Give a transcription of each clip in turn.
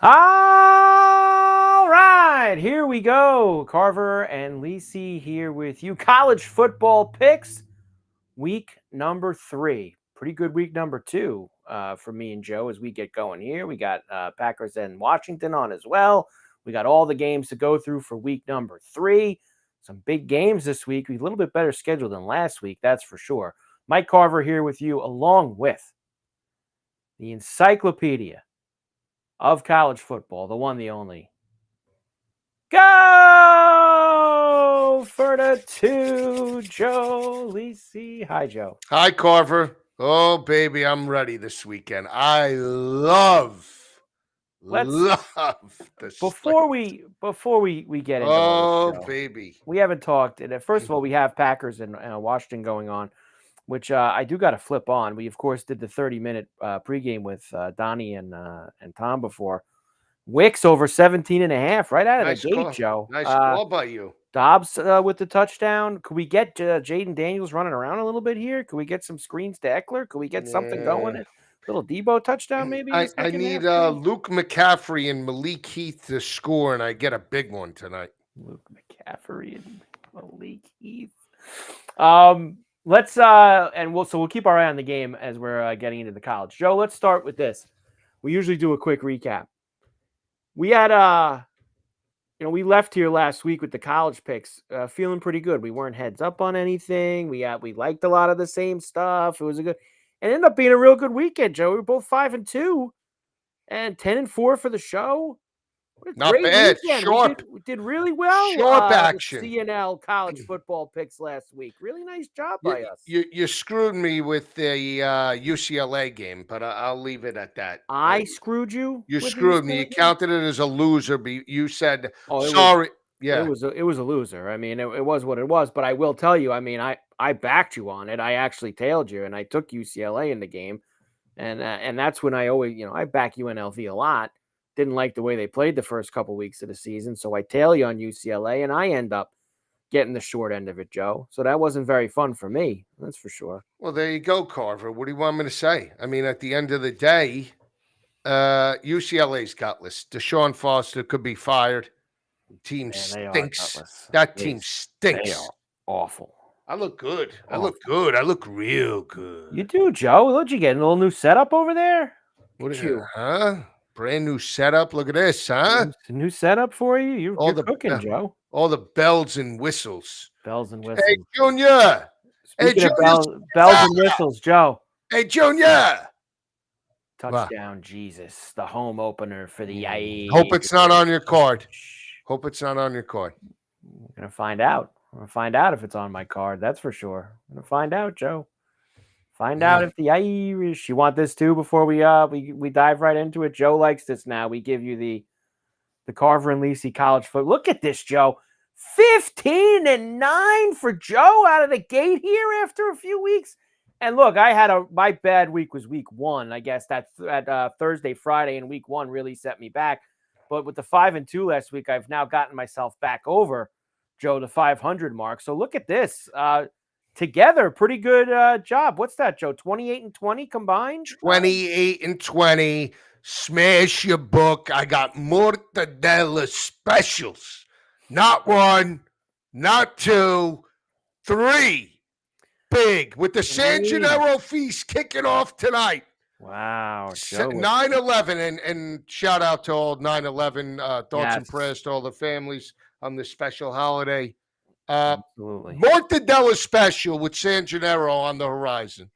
All right, here we go. Carver and Lisi here with you. College football picks, week number 3. Pretty good week number 2 for me and Joe as we get going here. We got Packers and Washington on as well. We got all the games to go through for week number 3. Some big games this week. A little bit better schedule than last week, that's for sure. Mike Carver here with you, along with the encyclopedia of college football, the one, the only. Go for the 2, Joe Lisi. Hi, Joe. Hi, Carver. Oh, baby, I'm ready this weekend. I love this. Before we get into all this, Joe, baby. we haven't talked. And first of all, we have Packers and Washington going on, which I do got to flip on. We of course did the 30-minute pregame with Donnie and Tom before. Wicks over 17.5 right out of Nice the gate, call. Joe. Nice call by you. Dobbs with the touchdown. Could we get Jaden Daniels running around a little bit here? Could we get some screens to Eckler? Could we get something going? A little Debo touchdown maybe? I need Luke McCaffrey and Malik Heath to score, and I get a big one tonight. Luke McCaffrey and Malik Heath. Let's we'll keep our eye on the game as we're getting into the college. Joe, let's start with this. We usually do a quick recap. We had we left here last week with the college picks, feeling pretty good. We weren't heads up on anything. We liked a lot of the same stuff. It ended up being a real good weekend, Joe. We were both 5-2 and 10-4 for the show. Not bad. Weekend. Sharp. We did really well. Sharp action. CNL college football picks last week. Really nice job by us. You screwed me with the UCLA game, but I'll leave it at that. I screwed you? You screwed me. You counted it as a loser. But you said, sorry. It was a loser. I mean, it was what it was. But I will tell you, I mean, I backed you on it. I actually tailed you, and I took UCLA in the game. And that's when I always, I back UNLV a lot. Didn't like the way they played the first couple weeks of the season. So I tail you on UCLA, and I end up getting the short end of it, Joe. So that wasn't very fun for me. That's for sure. Well, there you go, Carver. What do you want me to say? I mean, at the end of the day, UCLA's gutless. Deshaun Foster could be fired. The team stinks. That team stinks. They are awful. I look good. I look good. I look real good. You do, Joe. What'd you get? A little new setup over there? What is you? Huh? Brand new setup. Look at this, huh? New setup for you? You're cooking, Joe. All the bells and whistles. Bells and whistles. Hey, Junior. Speaking of bells and whistles, Joe. Hey, Junior. Touchdown, Jesus. The home opener for the Irish. Hope it's not on your card. Hope it's not on your card. We're going to find out. We're going to find out if it's on my card. That's for sure. We're going to find out, Joe. Find out if the Irish. You want this too before we dive right into it? Joe likes this now. We give you the Carver and Lisi college foot. Look at this, Joe. 15-9 for Joe out of the gate here after a few weeks. And look, my bad week was week 1. I guess that Thursday, Friday, and week 1 really set me back. But with the 5-2 last week, I've now gotten myself back over, Joe, the 500 mark. So look at this. Together, pretty good job. What's that, Joe? 28-20 combined? 28-20. Smash your book. I got mortadella specials. Not 1, not 2, 3. Big. With the San Gennaro feast kicking off tonight. Wow. 9/11. And shout out to all 9/11 thoughts and prayers to all the families on this special holiday. Absolutely. Mortadella special with San Gennaro on the horizon.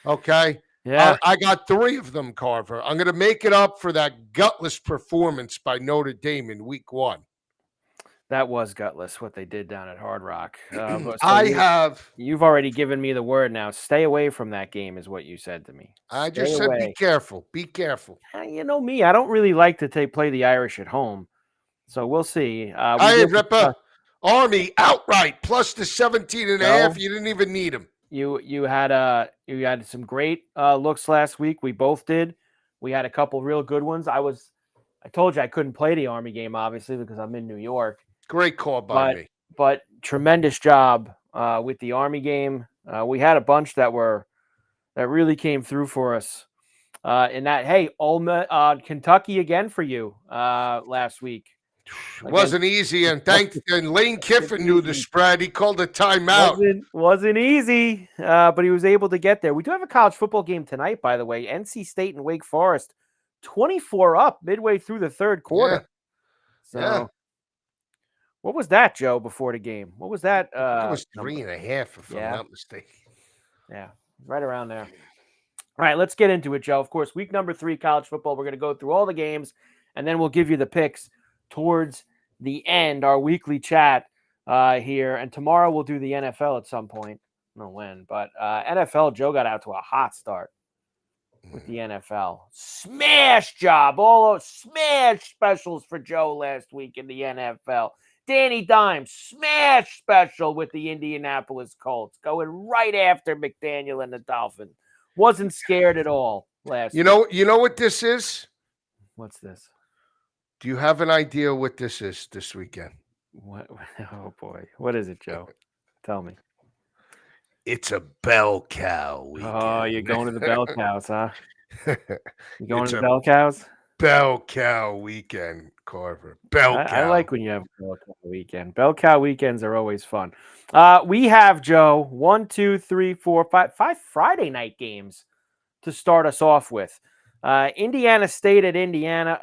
Okay? Yeah. I got 3 of them, Carver. I'm going to make it up for that gutless performance by Notre Dame in week 1. That was gutless, what they did down at Hard Rock. You've already given me the word now. Stay away from that game is what you said to me. I just said be careful. Be careful. You know me. I don't really like to play the Irish at home. So we'll see. Ripper. Army outright plus the 17.5. You didn't even need him. You had some great looks last week. We both did. We had a couple real good ones. I told you I couldn't play the Army game obviously because I'm in New York. Great call by me. But tremendous job with the Army game. We had a bunch that really came through for us. In that, hey, Kentucky again for you last week. Wasn't easy, and Lane Kiffin knew the spread. He called a timeout. Wasn't easy, but he was able to get there. We do have a college football game tonight, by the way. NC State and Wake Forest, 24 up midway through the third quarter. So, what was that, Joe? Before the game, what was that? It was 3.5, if I'm not mistaken. Yeah, right around there. All right, let's get into it, Joe. Of course, week number 3, college football. We're going to go through all the games, and then we'll give you the picks towards the end, our weekly chat here. And tomorrow we'll do the NFL at some point. I don't know when, but NFL, Joe got out to a hot start with the NFL. Smash job. All smash specials for Joe last week in the NFL. Danny Dimes, smash special with the Indianapolis Colts, going right after McDaniel and the Dolphins. Wasn't scared at all last week. You know what this is? What's this? Do you have an idea what this is this weekend? What? Oh, boy. What is it, Joe? Tell me. It's a bell cow weekend. Oh, you're going to the bell cows, huh? You going to the bell cows? Bell cow weekend, Carver. Bell cow. I like when you have a bell cow weekend. Bell cow weekends are always fun. We have, Joe, 1, 2, 3, 4, 5 Friday night games to start us off with. Indiana State at Indiana,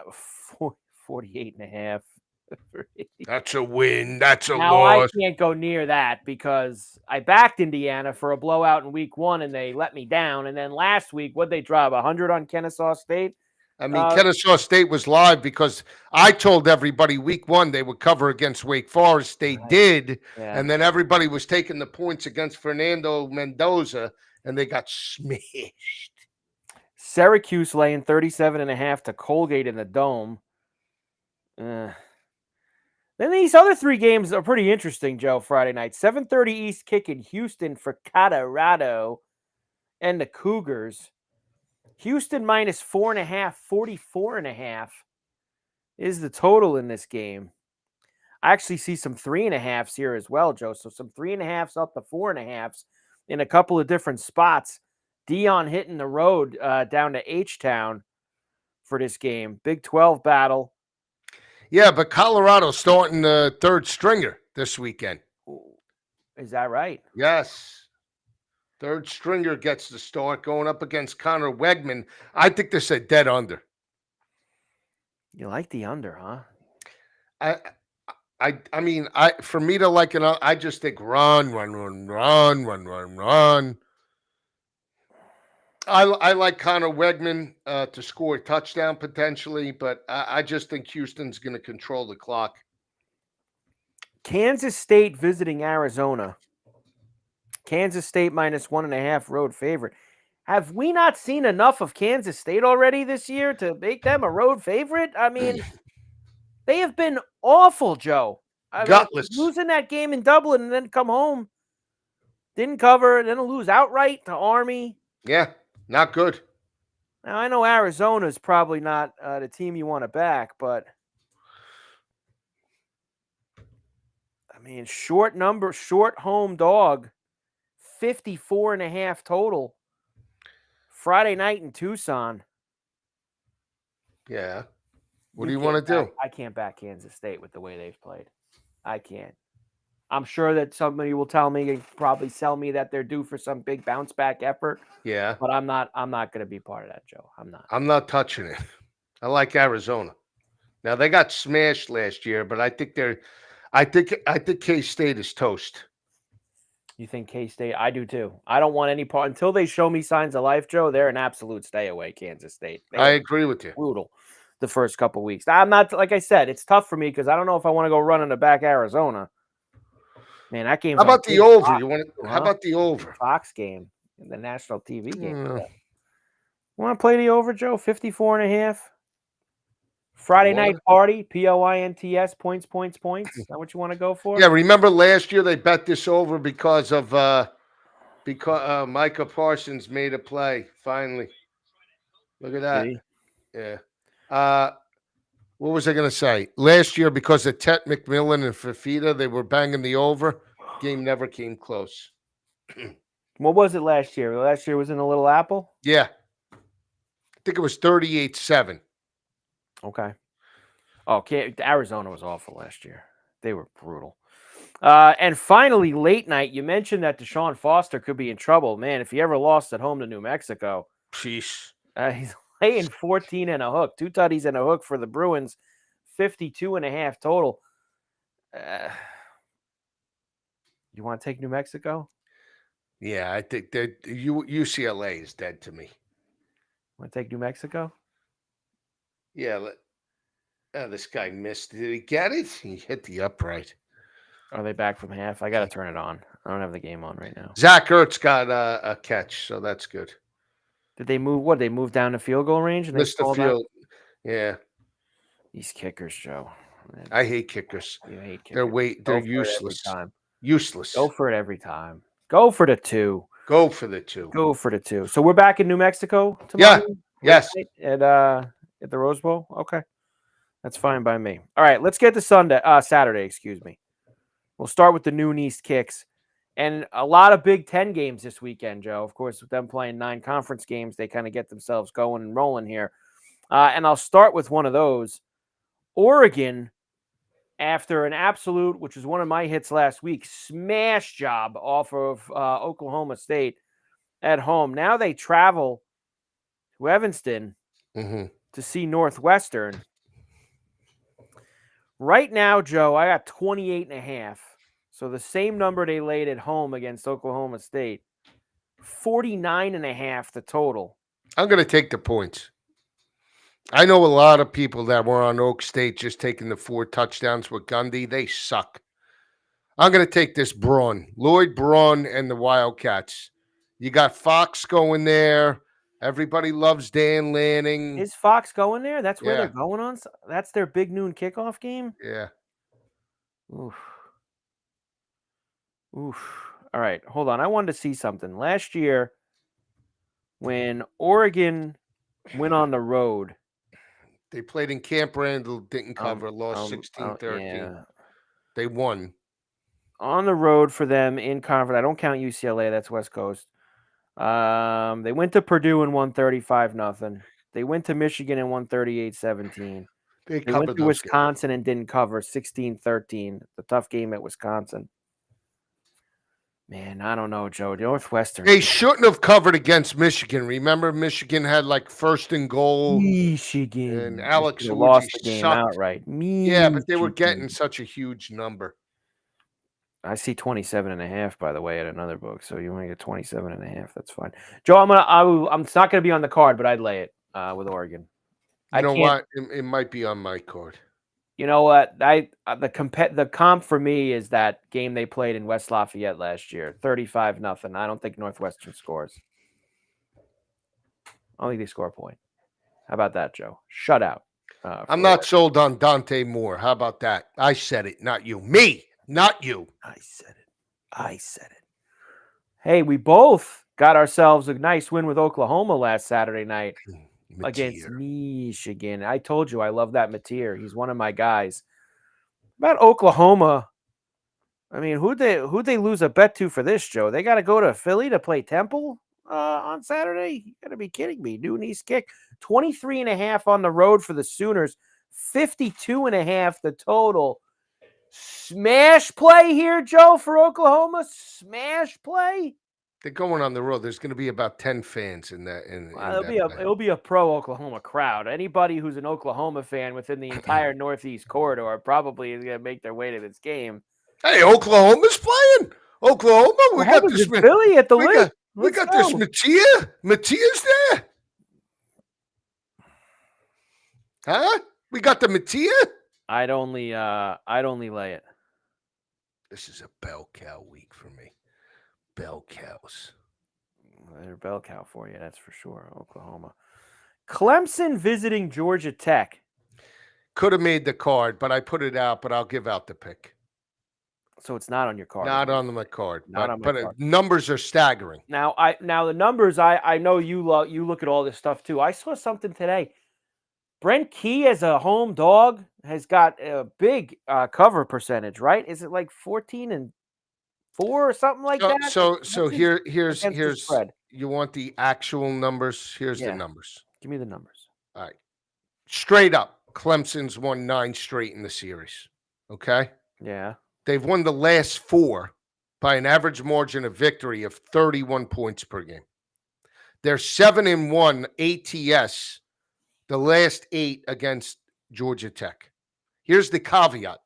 48.5. That's a win. That's a now, loss. I can't go near that because I backed Indiana for a blowout in week 1 and they let me down. And then last week, what'd they drop? 100 on Kennesaw State? I mean, Kennesaw State was live because I told everybody week 1 they would cover against Wake Forest. They did. Yeah. And then everybody was taking the points against Fernando Mendoza, and they got smashed. Syracuse laying 37.5 to Colgate in the Dome. Then these other 3 games are pretty interesting, Joe, Friday night. 7:30 East kick in Houston for Colorado and the Cougars. Houston minus 4.5, 44.5 is the total in this game. I actually see some 3.5s here as well, Joe. So some 3.5s up to 4.5s in a couple of different spots. Dion hitting the road down to H-Town for this game. Big 12 battle. Yeah, but Colorado's starting the third stringer this weekend. Is that right? Yes. Third stringer gets the start going up against Connor Wegman. I think this is a dead under. You like the under, huh? I mean, for me to like it, I just think run. I like Connor Wegman to score a touchdown potentially, but I just think Houston's going to control the clock. Kansas State visiting Arizona. Kansas State minus 1.5 road favorite. Have we not seen enough of Kansas State already this year to make them a road favorite? I mean, they have been awful, Joe. Gutless. Losing that game in Dublin and then come home. Didn't cover, then lose outright to Army. Yeah, not good. Now, I know Arizona is probably not the team you want to back, but I mean, short home dog, 54.5 total. Friday night in Tucson. Yeah. What do you want to do? I can't back Kansas State with the way they've played. I can't. I'm sure that somebody will tell me, probably sell me that they're due for some big bounce back effort. Yeah. But I'm not going to be part of that, Joe. I'm not. I'm not touching it. I like Arizona. Now they got smashed last year, but I think K-State is toast. You think K-State? I do too. I don't want any part until they show me signs of life, Joe. They're an absolute stay away, Kansas State. I agree with you. Brutal the first couple weeks. I'm not, like I said, it's tough for me because I don't know if I want to go running to back Arizona. Man, that game. How about the over? How about the over? Fox game, the national TV game. Want to play the over, Joe? 54.5. Friday night party, POINTS, points. Is that what you want to go for? Yeah, remember last year they bet this over because Micah Parsons made a play finally. Look at that. See? Yeah. What was I going to say? Last year, because of Tet McMillan and Fafita, they were banging the over. Game never came close. What was it last year? Last year was in a Little Apple? Yeah. think it was 38-7. Okay. Oh, Arizona was awful last year. They were brutal. And finally, late night, you mentioned that Deshaun Foster could be in trouble. Man, if he ever lost at home to New Mexico, Sheesh. he's laying 14 and a hook. 2 tutties and a hook for the Bruins, 52.5 total. You want to take New Mexico? Yeah, I think that UCLA is dead to me. Want to take New Mexico? Yeah, this guy missed. Did he get it? He hit the upright. Are they back from half? I got to turn it on. I don't have the game on right now. Zach Ertz got a catch, so that's good. Did they move? What? They moved down to field goal range and Missed the field. Yeah. These kickers, Joe. Man, I hate kickers. you hate kickers. They're useless. Useless. Go for it every time. Go for the 2. Go for the 2. Go for the 2. So we're back in New Mexico tomorrow? Yeah. Yes. At the Rose Bowl? Okay. That's fine by me. All right, let's get to Saturday, excuse me. We'll start with the noon East kicks. And a lot of Big Ten games this weekend, Joe. Of course, with them playing 9 conference games, they kind of get themselves going and rolling here. And I'll start with one of those. Oregon, after an absolute, which was one of my hits last week, smash job off of Oklahoma State at home. Now they travel to Evanston to see Northwestern. Right now, Joe, I got 28.5. So the same number they laid at home against Oklahoma State. 49.5 the total. I'm going to take the points. I know a lot of people that were on Oak State just taking the 4 touchdowns with Gundy. They suck. I'm going to take this Braun. Lloyd Braun and the Wildcats. You got Fox going there. Everybody loves Dan Lanning. Is Fox going there? That's where they're going on? That's their big noon kickoff game? Yeah. Oof. All right, hold on. I wanted to see something. Last year, when Oregon went on the road, they played in Camp Randall, didn't cover, lost 16-13. Yeah. They won. On the road for them in conference. I don't count UCLA. That's West Coast. They went to Purdue and won 35-0. They went to Michigan and won 38-17. They went to Wisconsin and didn't cover 16-13. The tough game at Wisconsin. Man, I don't know, Joe. Northwestern. They shouldn't have covered against Michigan. Remember, Michigan had like 1st and goal. Michigan. And Alex lost the game outright. Yeah, but they were getting such a huge number. I see 27.5, by the way, at another book. So you want to get 27.5. That's fine. Joe, I'm not going to be on the card, but I'd lay it with Oregon. You know what? It might be on my card. You know what? The comp for me is that game they played in West Lafayette last year, 35-0. I don't think Northwestern scores. I don't think they score a point. How about that, Joe? Shutout. I'm not sold on Dante Moore. How about that? I said it, not you. Me, not you. I said it. Hey, we both got ourselves a nice win with Oklahoma last Saturday night. Against Michigan. I told you I love that Mateer. He's one of my guys. About Oklahoma, I mean, who'd they lose a bet to for this, Joe? They got to go to Philly to play Temple on Saturday? You got to be kidding me. Noon East kick. 23.5 on the road for the Sooners. 52.5 the total. Smash play here, Joe, for Oklahoma? Smash play? They're going on the road. There's going to be about 10 fans in that. It'll be a pro Oklahoma crowd. Anybody who's an Oklahoma fan within the entire Northeast corridor probably is going to make their way to this game. Hey, Oklahoma's playing. Oklahoma, we got this Philly at the lake. We got this Mateer. Mateer's there. Huh? We got the Mateer. I'd only lay it. This is a bell cow week for me. Bell cows. They're bell cow for you, that's for sure. Oklahoma. Clemson visiting Georgia Tech. Could have made the card, but I put it out, but I'll give out the pick. So it's not on your card. Not on my card. But numbers are staggering. Now the numbers, I know you look at all this stuff too. I saw something today. Brent Key as a home dog has got a big cover percentage, right? Is it like 14-4 or something like that? So here's you want the actual numbers. Here's the numbers. Give me the numbers. All right. Straight up, Clemson's won 9 straight in the series. Okay? Yeah. They've won the last 4 by an average margin of victory of 31 points per game. They're 7-1 ATS, the last 8 against Georgia Tech. Here's the caveat.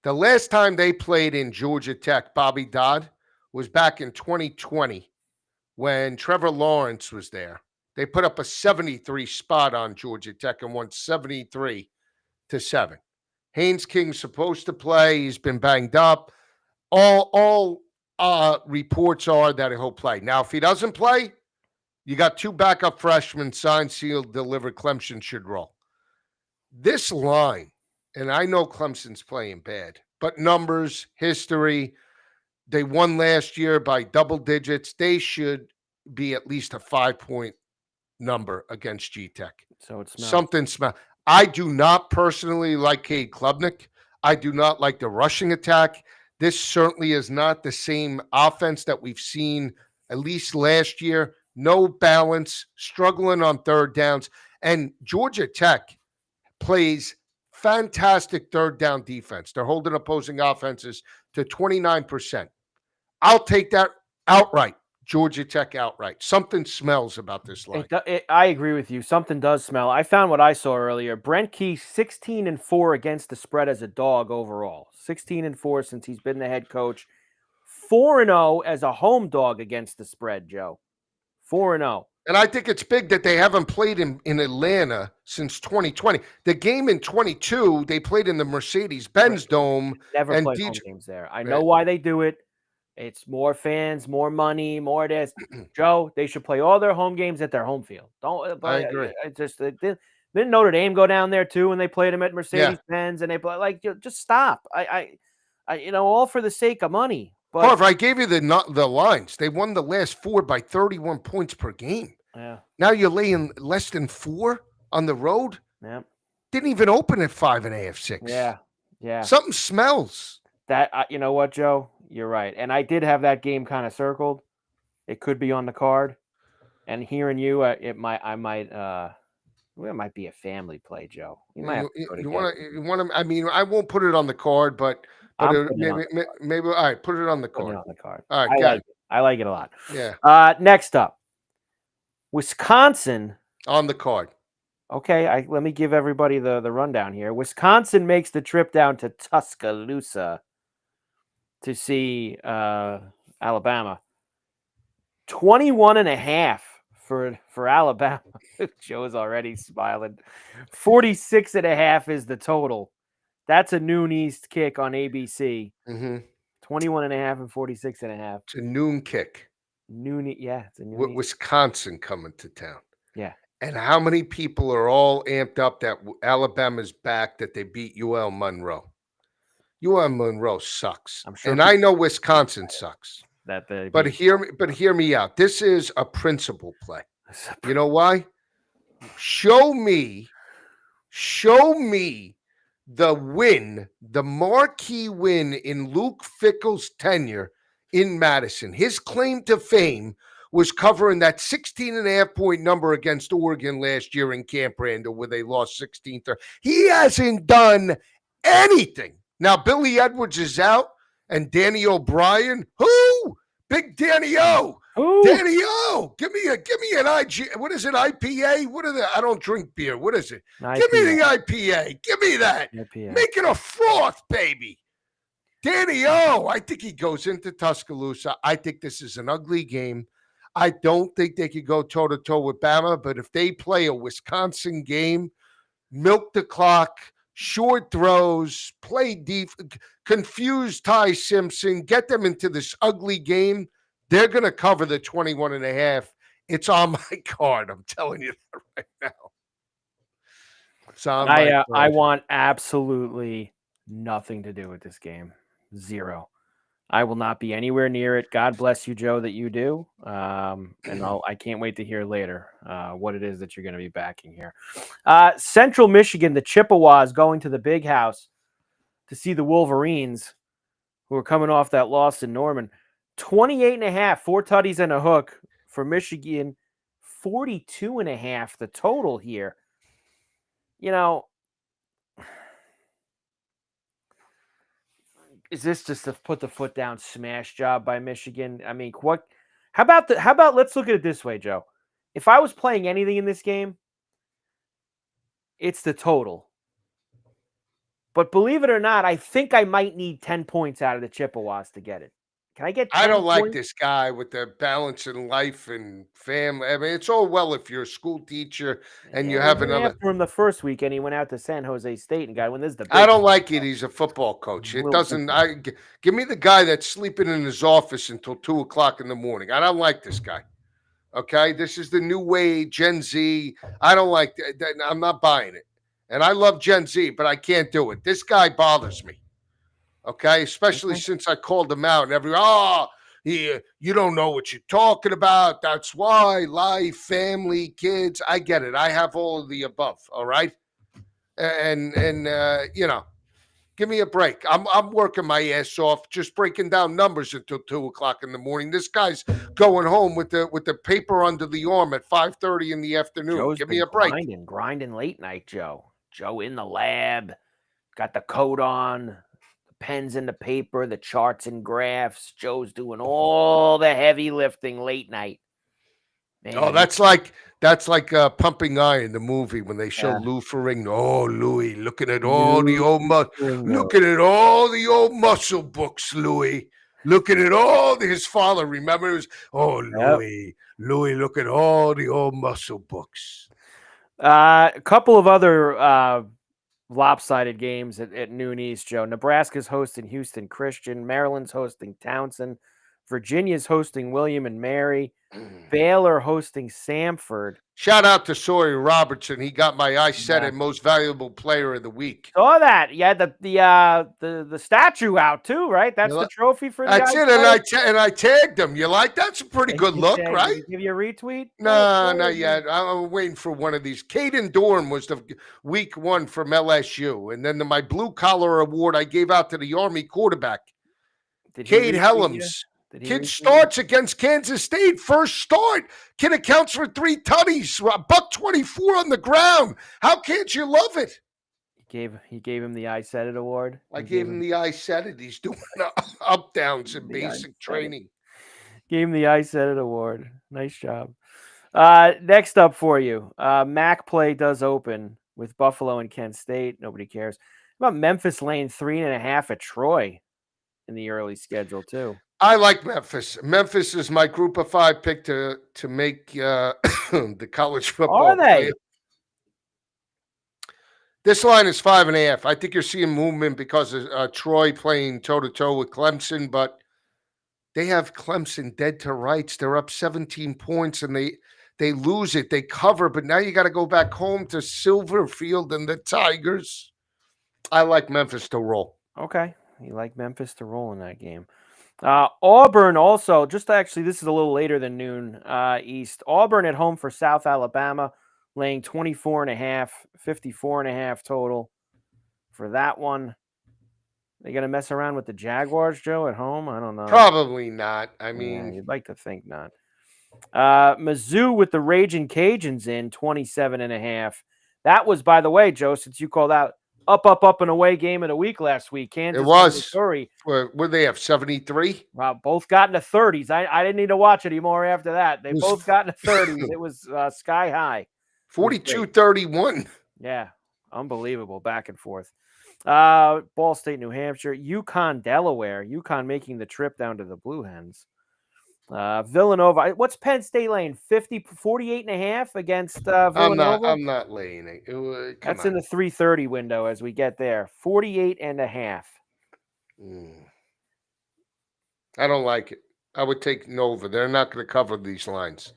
The last time they played in Georgia Tech, Bobby Dodd, was back in 2020 when Trevor Lawrence was there. They put up a 73 spot on Georgia Tech and won 73-7. Haynes King's supposed to play. He's been banged up. All reports are that he'll play. Now, if he doesn't play, you got 2 backup freshmen signed, sealed, delivered. Clemson should roll. This line, and I know Clemson's playing bad, but numbers, history, they won last year by double digits. They should be at least a 5-point number against G-Tech. So it smells. Something smells. I do not personally like Cade Klubnik. I do not like the rushing attack. This certainly is not the same offense that we've seen at least last year. No balance, struggling on third downs. And Georgia Tech plays fantastic third down defense. They're holding opposing offenses to 29%. I'll take that outright. Georgia Tech outright. Something smells about this line. I agree with you. Something does smell. I found what I saw earlier. Brent Key 16-4 against the spread as a dog overall. 16-4 since he's been the head coach. 4-0 as a home dog against the spread, Joe. 4-0. And I think it's big that they haven't played in Atlanta since 2020. The game in 22, they played in the Mercedes-Benz Dome. Never played home games there. I know why they do it. It's more fans, more money, more this. Joe, they should play all their home games at their home field. I agree. Didn't Notre Dame go down there too when they played them at Mercedes-Benz and they play just stop. I all for the sake of money. But Carver, I gave you the lines. They won the last 4 by 31 points per game. Yeah. Now you're laying less than 4 on the road. Yeah. Didn't even open at 5.5, 6. Yeah. Yeah. Something smells. That you know what, Joe? You're right. And I did have that game kind of circled. It could be on the card. And hearing you, it might be a family play, Joe. You might have to you want to. I mean, I won't put it on the card, but maybe. All right, put it on the card. Put it on the card. All right, I like it a lot. Yeah. Next up, Wisconsin on the card. Okay, let me give everybody the rundown here. Wisconsin makes the trip down to Tuscaloosa to see Alabama. 21.5 for Alabama. Joe's already smiling. 46.5 is the total. That's a noon East kick on ABC. 21.5 and 46.5. It's a noon kick. It's a noon. Wisconsin coming to town. Yeah. And how many people are all amped up that Alabama's back, that they beat UL Monroe? UL Monroe sucks. I'm sure, and I know Wisconsin sucks. But hear me out. This is a principle play. You know why? Show me the win, the marquee win in Luke Fickell's tenure in Madison. His claim to fame was covering that 16.5-point number against Oregon last year in Camp Randall where they lost 16-30. He hasn't done anything. Now, Billy Edwards is out, and Danny O'Brien. Who? Big Danny O. Who? Danny O. Give me an IG. What is it? IPA? What are the? I don't drink beer. What is it? IPA. Give me the IPA. Give me that. IPA. Make it a froth, baby. Danny O. I think he goes into Tuscaloosa. I think this is an ugly game. I don't think they could go toe-to-toe with Bama, but if they play a Wisconsin game, milk the clock, short throws, play deep, confuse Ty Simpson, get them into this ugly game, they're going to cover the 21.5. It's on my card. I'm telling you that right now. It's on my card. I want absolutely nothing to do with this game. Zero. I will not be anywhere near it. God bless you, Joe, that you do. And I can't wait to hear later what it is that you're going to be backing here. Central Michigan, the Chippewas going to the Big House to see the Wolverines, who are coming off that loss in Norman. 28.5, 4 tutties and a hook for Michigan. 42.5, the total here. You know, is this just a put the foot down smash job by Michigan? I mean, what? How about let's look at it this way, Joe. If I was playing anything in this game, it's the total. But believe it or not, I think I might need 10 points out of the Chippewas to get it. Can I get 10 I don't like points? this guy with the balance in life and family. I mean, it's all well if you're a school teacher and Yeah, you we have went another. after him the first week, and he went out to San Jose State and got one. This is the I big don't like it. He's a football coach. a It little doesn't. different. Give me the guy that's sleeping in his office until 2 o'clock in the morning. I don't like this guy. Okay, this is the new way, Gen Z. I don't like that. I'm not buying it. And I love Gen Z, but I can't do it. This guy bothers me. Okay, especially Okay. since I called him out and you don't know what you're talking about. That's why life, family, kids. I get it. I have all of the above. All right, and give me a break. I'm working my ass off, just breaking down numbers until 2 o'clock in the morning. This guy's going home with the paper under the arm at 5:30 in the afternoon. Joe's Give me been a break. grinding late night, Joe. Joe in the lab, got the coat on, the pens in the paper, the charts and graphs. Joe's doing all the heavy lifting late night. Oh, Man, that's like Pumping Iron, the movie when they show yeah. Lou Ferrigno. Oh, Louis, looking at all the Lou old Ringo. looking at all the old muscle books, Louis. Looking at all his father. Remember, it was Yep. Louis, look at all the old muscle books. A couple of other lopsided games at noon East, Joe. Nebraska's hosting Houston Christian. Maryland's hosting Townsend. Virginia's hosting William and Mary. Baylor hosting Samford. Shout out to Sawyer Robertson. He got my I said Yeah. it most valuable player of the week. Saw that. Yeah, the statue out too, right? That's the trophy for the That's it. And I tagged him. You like that's a pretty good look, right? Did he give you a retweet? No, not yet. I'm waiting for one of these. Caden Dorn was the week one from LSU. And then my blue collar award I gave out to the Army quarterback, Cade Helms. Kid starts against Kansas State. First start. Kid accounts for 3 tutties. $124 on the ground. How can't you love it? He gave him the I Said It award. I gave him the I said it. He's doing up downs in basic training. Gave him the I Said It award. Nice job. Next up for you, MAC play does open with Buffalo and Kent State. Nobody cares. How about Memphis laying 3.5 at Troy in the early schedule too? I like Memphis. Memphis is my group of 5 pick to make the college football. Are they? This line is 5.5. I think you're seeing movement because of Troy playing toe-to-toe with Clemson, but they have Clemson dead to rights. They're up 17 points, and they lose it. They cover, but now you got to go back home to Silverfield and the Tigers. I like Memphis to roll. Okay. You like Memphis to roll in that game. Auburn also, this is a little later than noon East. Auburn at home for South Alabama, laying 24.5, 54.5 total for that one. They going to mess around with the Jaguars, Joe, at home? I don't know. Probably not. I mean, you'd like to think not. Mizzou with the Raging Cajuns in 27.5. That was, by the way, Joe, since you called out up and away game of the week last week. Kansas it was. Missouri. What do they have, 73? Both got in the 30s. I didn't need to watch anymore after that. They both got in the 30s. It was sky high. 42-31. Yeah, unbelievable. Back and forth. Ball State, New Hampshire. UConn, Delaware. UConn making the trip down to the Blue Hens. Villanova. What's Penn State laying? 48.5 against Villanova? I'm not laying it. That's in the 3:30 window as we get there. 48.5. I don't like it. I would take Nova. They're not going to cover these lines.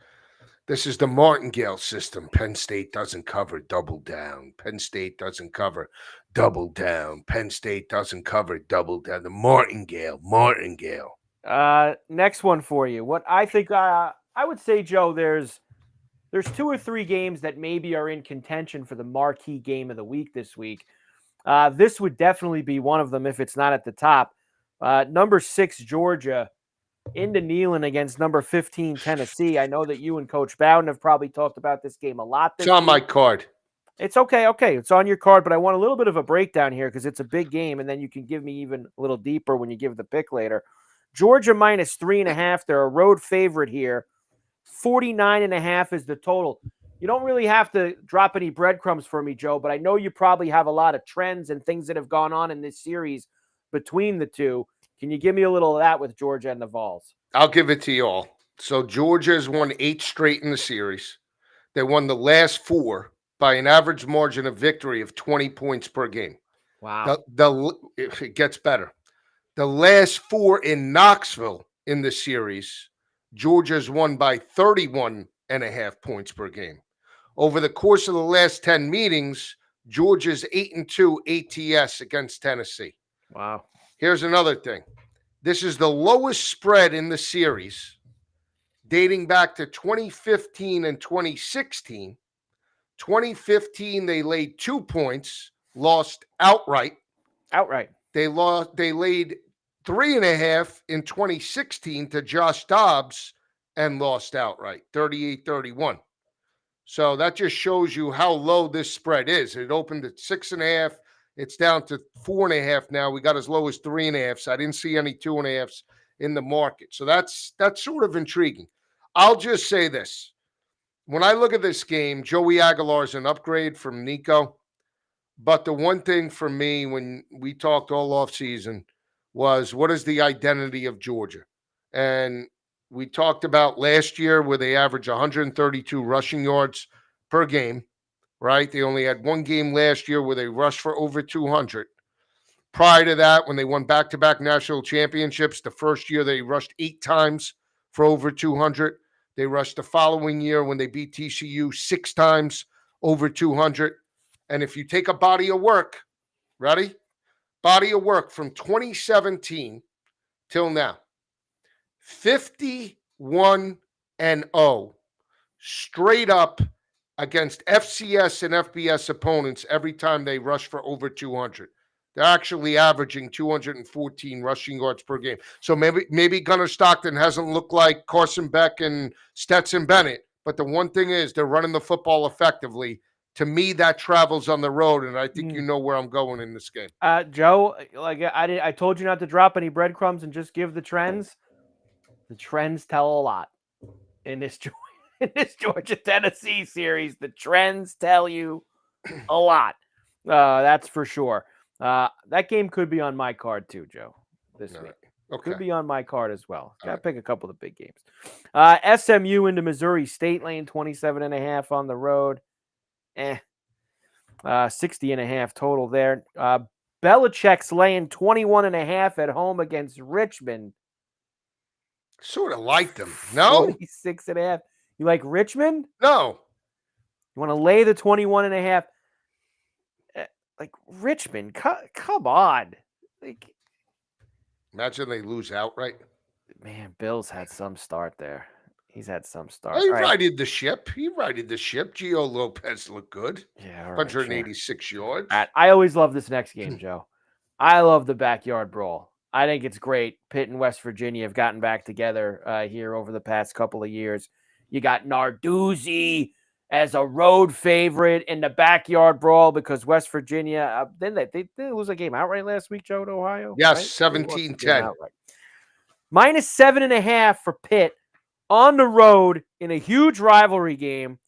This is the Martingale system. Penn State doesn't cover, double down. Penn State doesn't cover, double down. Penn State doesn't cover, double down. The Martingale. Next one for you. What I think I would say, Joe, there's 2 or 3 games that maybe are in contention for the marquee game of the week this week. This would definitely be one of them if it's not at the top. Number 6, Georgia into Neyland against number 15 Tennessee. I know that you and Coach Bowden have probably talked about this game a lot It's this on my week. card. It's okay. It's on your card, but I want a little bit of a breakdown here because it's a big game, and then you can give me even a little deeper when you give the pick later. Georgia minus 3.5. They're a road favorite here. 49.5 is the total. You don't really have to drop any breadcrumbs for me, Joe, but I know you probably have a lot of trends and things that have gone on in this series between the two. Can you give me a little of that with Georgia and the Vols? I'll give it to you all. So Georgia has won 8 straight in the series. They won the last 4 by an average margin of victory of 20 points per game. Wow. It gets better. The last 4 in Knoxville in the series, Georgia's won by 31.5 points per game. Over the course of the last 10 meetings, Georgia's 8-2 ATS against Tennessee. Wow. Here's another thing. This is the lowest spread in the series dating back to 2015 and 2016. 2015, they laid 2 points, lost outright. They laid 3.5 in 2016 to Josh Dobbs and lost outright, 38-31. So that just shows you how low this spread is. It opened at 6.5. It's down to 4.5 now. We got as low as 3.5. So I didn't see any 2.5s in the market. So that's sort of intriguing. I'll just say this. When I look at this game, Joey Aguilar is an upgrade from Nico. But the one thing for me when we talked all offseason was what is the identity of Georgia? And we talked about last year where they averaged 132 rushing yards per game, right? They only had one game last year where they rushed for over 200. Prior to that, when they won back-to-back national championships, the first year they rushed 8 times for over 200. They rushed the following year when they beat TCU 6 times over 200. And if you take a body of work, ready? Body of work from 2017 till now, 51-0 straight up against FCS and FBS opponents every time they rush for over 200. They're actually averaging 214 rushing yards per game. So maybe Gunnar Stockton hasn't looked like Carson Beck and Stetson Bennett, but the one thing is they're running the football effectively. To me, that travels on the road, and I think you know where I'm going in this game. Joe, like I told you not to drop any breadcrumbs and just give the trends. The trends tell a lot in this Georgia Tennessee series. The trends tell you a lot. That's for sure. That game could be on my card too, Joe. This week. Okay. Could be on my card as well. Got to pick a couple of the big games. SMU into Missouri State lane 27.5 on the road. 60.5 total there. Belichick's laying 21.5 at home against Richmond. Sort of like them. No? 46.5. You like Richmond? No. You want to lay the 21.5? Like Richmond, come on. Like, imagine they lose outright. Man, Bill's had some start there. He's had some start. Well, he righted the ship. Gio Lopez looked good. Yeah, 186 yards. I always love this next game, Joe. I love the backyard brawl. I think it's great. Pitt and West Virginia have gotten back together here over the past couple of years. You got Narduzzi as a road favorite in the backyard brawl because West Virginia, then they lose a game outright last week, Joe, to Ohio? Yes, right? 17-10. Minus 7.5 for Pitt on the road in a huge rivalry game.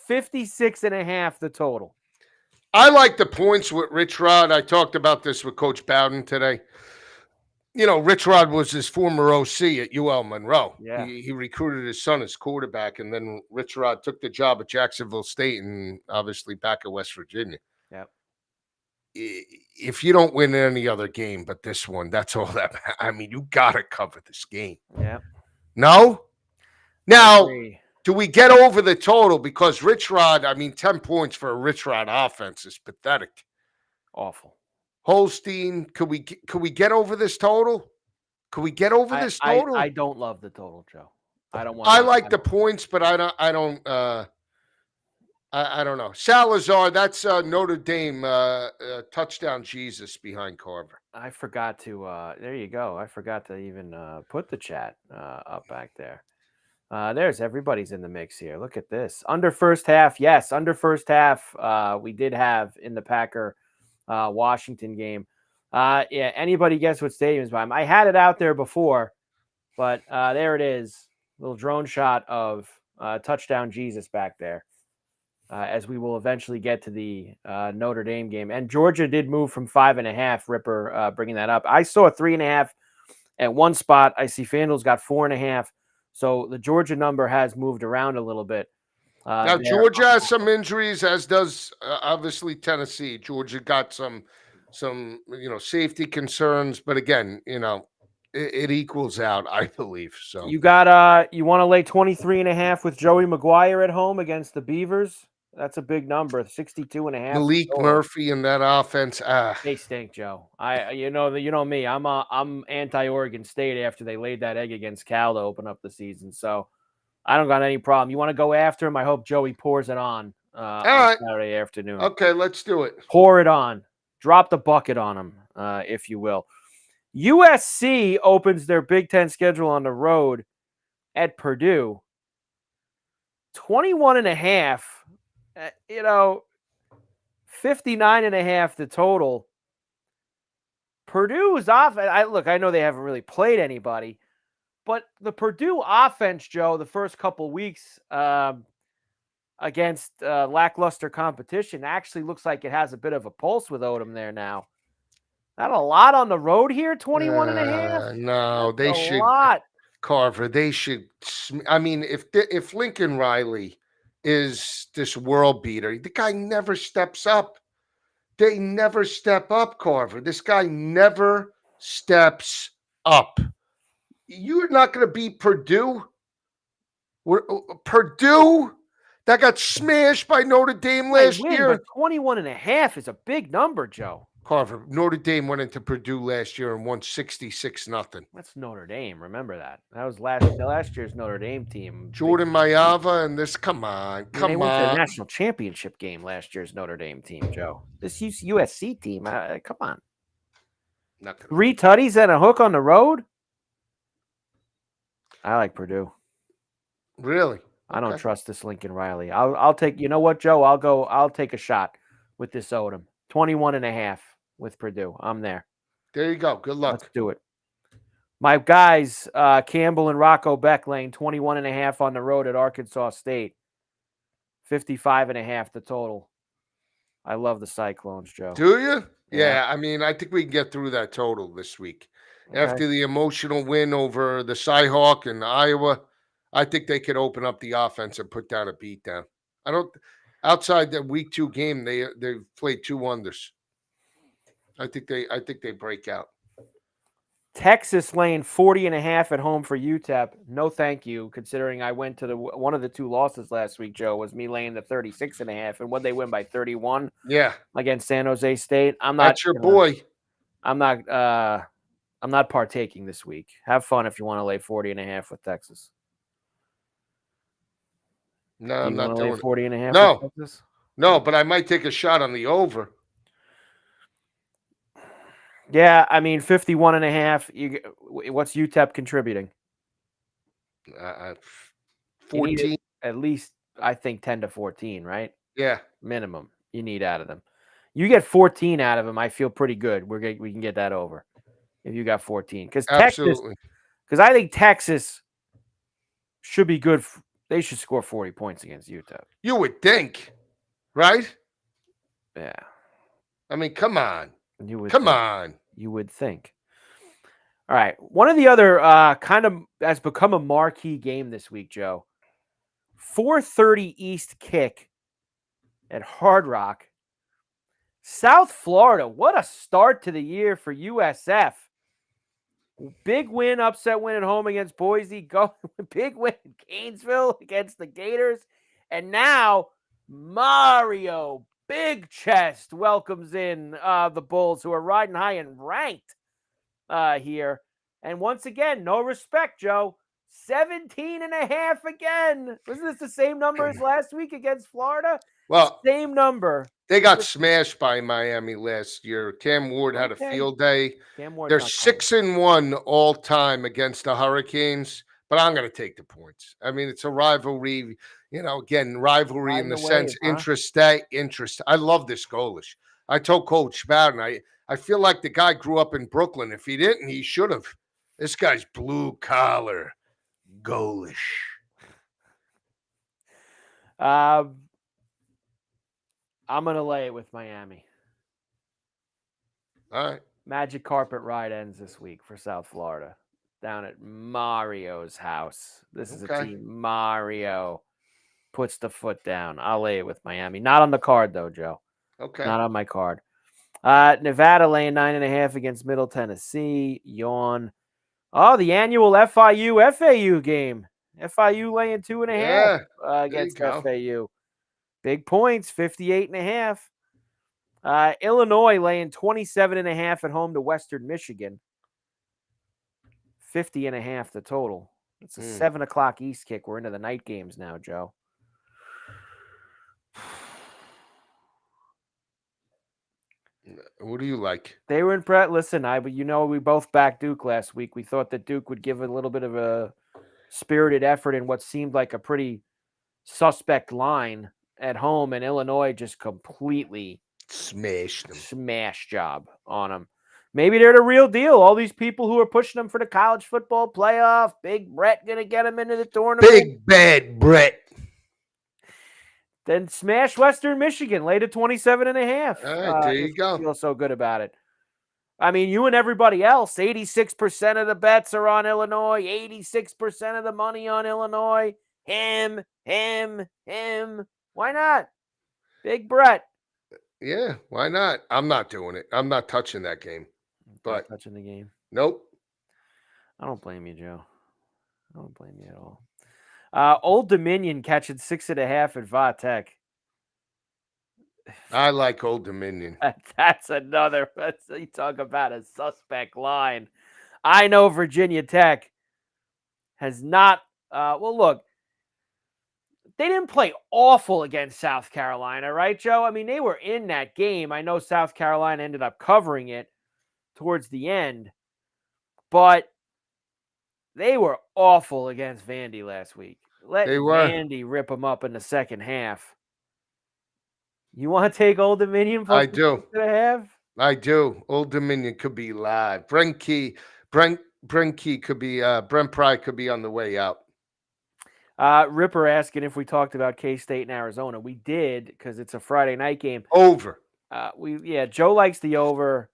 56.5 the total. I like the points with Rich Rod. I talked about this with Coach Bowden today. You know, Rich Rod was his former OC at UL Monroe. Yeah. He recruited his son as quarterback, and then Rich Rod took the job at Jacksonville State and obviously back at West Virginia. Yep. If you don't win any other game but this one, that's all that. I mean, you got to cover this game. Yeah. No? Now, do we get over the total? Because Rich Rod, 10 points for a Rich Rod offense is pathetic. Awful. Holstein, could we get over this total? Could we get over this total? I don't love the total, Joe. I don't want. I like the points, but I I don't know. Salazar, that's Notre Dame touchdown Jesus behind Carver. I forgot to there you go. I forgot to even put the chat up back there. There's everybody's in the mix here. Look at this. Under first half. Yes, under first half. We did have in the Packer Washington game. Yeah, anybody guess what stadium's by? I had it out there before, but there it is. Little drone shot of touchdown Jesus back there. As we will eventually get to the Notre Dame game. And Georgia did move from 5.5, Ripper bringing that up. I saw 3.5 at one spot. I see FanDuel's got 4.5. So the Georgia number has moved around a little bit. Now, Georgia has some injuries, as does obviously Tennessee. Georgia got some safety concerns. But again, it equals out, I believe. So you got you want to lay 23.5 with Joey McGuire at home against the Beavers? That's a big number, 62.5. Malik Murphy in that offense. They stink, Joe. You know me. I'm anti-Oregon State after they laid that egg against Cal to open up the season. So I don't got any problem. You want to go after him? I hope Joey pours it on Saturday afternoon. Okay, let's do it. Pour it on. Drop the bucket on him, if you will. USC opens their Big Ten schedule on the road at Purdue. 21.5. 59.5 the total. Purdue's offense. I know they haven't really played anybody, but the Purdue offense, Joe, the first couple weeks against lackluster competition actually looks like it has a bit of a pulse with Odom there now. Not a lot on the road here, 21.5. No, That's they a should. Lot. Carver, they should. I mean, if Lincoln Riley is this world beater, the guy never steps up. They never step up, Carver. This guy never steps up. You're not going to beat Purdue. Purdue that got smashed by Notre Dame last year. But 21.5 is a big number, Joe. Carver, Notre Dame went into Purdue last year and won 66-0. That's Notre Dame. Remember that. That was last year's Notre Dame team. Jordan Mailata and this. Come on. They went to the national championship game last year's Notre Dame team, Joe. This USC team, come on. 3 tutties and a hook on the road? I like Purdue. Really? I don't trust this Lincoln Riley. I'll take. You know what, Joe? I'll take a shot with this Odom. 21.5 with Purdue. I'm there. There you go. Good luck. Let's do it. My guys, Campbell and Rocco Beck laying 21.5 on the road at Arkansas State. 55.5 the total. I love the Cyclones, Joe. Do you? Yeah. I mean, I think we can get through that total this week. Okay. After the emotional win over the Cyhawk and Iowa, I think they could open up the offense and put down a beatdown. Outside the week 2 game, they've played 2 wonders. I think they break out. Texas laying 40.5 at home for UTEP. No, thank you. Considering I went to one of the 2 losses last week, Joe, was me laying the 36.5, and when they win by 31, against San Jose State, I'm not. That's your boy. I'm not partaking this week. Have fun if you want to lay 40.5 with Texas. No, I'm not doing 40.5. No, with Texas? No, but I might take a shot on the over. Yeah, I mean 51.5. What's UTEP contributing? 14. At least I think 10 to 14, right? Yeah, minimum you need out of them. You get 14 out of them, I feel pretty good. We can get that over if you got 14 because I think Texas should be good. They should score 40 points against UTEP. You would think, right? Yeah. I mean, come on. You would think. All right. One of the other kind of has become a marquee game this week, Joe. 4:30 East kick at Hard Rock. South Florida. What a start to the year for USF. Big win, upset win at home against Boise. Big win in Gainesville against the Gators. And now Mario Big Chest welcomes in the Bulls, who are riding high and ranked here. And once again, no respect, Joe. 17.5 again. Wasn't this the same number as last week against Florida? Well, Same number. they got smashed by Miami last year. Cam Ward had a Okay. field day. Cam Ward's They're not going. 6-1 all time against the Hurricanes, but I'm going to take the points. I mean, it's a rivalry. Again, rivalry in Riding the the wave, sense huh? interest. I love this goalish. I told Coach Bowden, I feel like the guy grew up in Brooklyn. If he didn't, he should have. This guy's blue collar goalish. I'm going to lay it with Miami. All right. Magic carpet ride ends this week for South Florida down at Mario's house. This is a team Mario puts the foot down. I'll lay it with Miami. Not on the card, though, Joe. Okay. Not on my card. Nevada laying 9.5 against Middle Tennessee. Yawn. Oh, the annual FIU-FAU game. FIU laying 2.5 against FAU. Big points, 58.5. Illinois laying 27.5 at home to Western Michigan. 50.5 the total. It's a 7 o'clock East kick. We're into the night games now, Joe. What do you like? They were impressed. Listen, we both backed Duke last week. We thought that Duke would give a little bit of a spirited effort in what seemed like a pretty suspect line at home, and Illinois just completely smashed them. Smash job on them. Maybe they're the real deal. All these people who are pushing them for the college football playoff. Big Brett going to get them into the tournament. Big bad Brett. Then smash Western Michigan, laid at 27.5. All right, there you go. Feel so good about it. I mean, you and everybody else, 86% of the bets are on Illinois, 86% of the money on Illinois. Him. Why not? Big Brett. Yeah, why not? I'm not doing it. I'm not touching that game. Not touching the game. Nope. I don't blame you, Joe. I don't blame you at all. Old Dominion catching 6.5 at Vatech. I like Old Dominion. That's another. You talk about a suspect line. I know Virginia Tech has not. Well, look, they didn't play awful against South Carolina, right, Joe? I mean, they were in that game. I know South Carolina ended up covering it towards the end, but they were awful against Vandy last week. Let Vandy rip them up in the second half. You want to take Old Dominion? I do. 6.5? I do. Old Dominion could be live. Brent Key could be. Brent Pry could be on the way out. Ripper asking if we talked about K-State and Arizona. We did because it's a Friday night game. Over. Joe likes the over.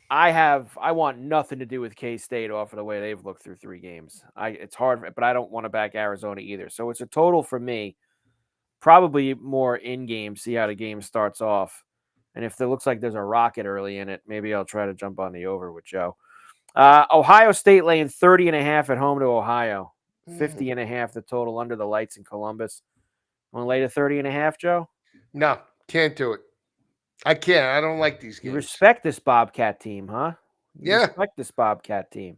I want nothing to do with K-State off of the way they've looked through 3 games. It's hard, but I don't want to back Arizona either. So it's a total for me. Probably more in-game, see how the game starts off. And if it looks like there's a rocket early in it, maybe I'll try to jump on the over with Joe. Ohio State laying 30.5 at home to Ohio. 50.5 the total under the lights in Columbus. Want to lay to 30.5, Joe? No, can't do it. I can't. I don't like these games. You respect this Bobcat team, huh? You respect this Bobcat team.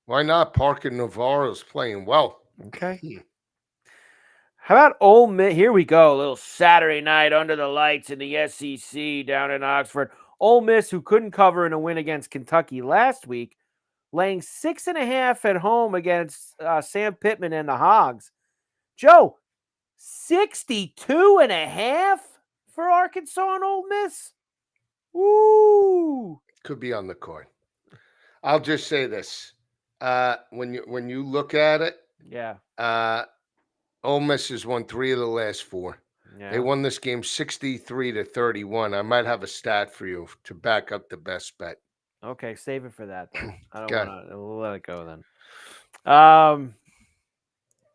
Why not? Parker Navarro's playing well. Okay. How about Ole Miss? Here we go. A little Saturday night under the lights in the SEC down in Oxford. Ole Miss, who couldn't cover in a win against Kentucky last week, laying 6.5 at home against Sam Pittman and the Hogs. Joe, 62.5 for Arkansas and Ole Miss. Woo! Could be on the card. I'll just say this: when you look at it, Ole Miss has won 3 of the last 4. Yeah. They won this game 63-31. I might have a stat for you to back up the best bet. Okay, save it for that then. I don't want to let it go then.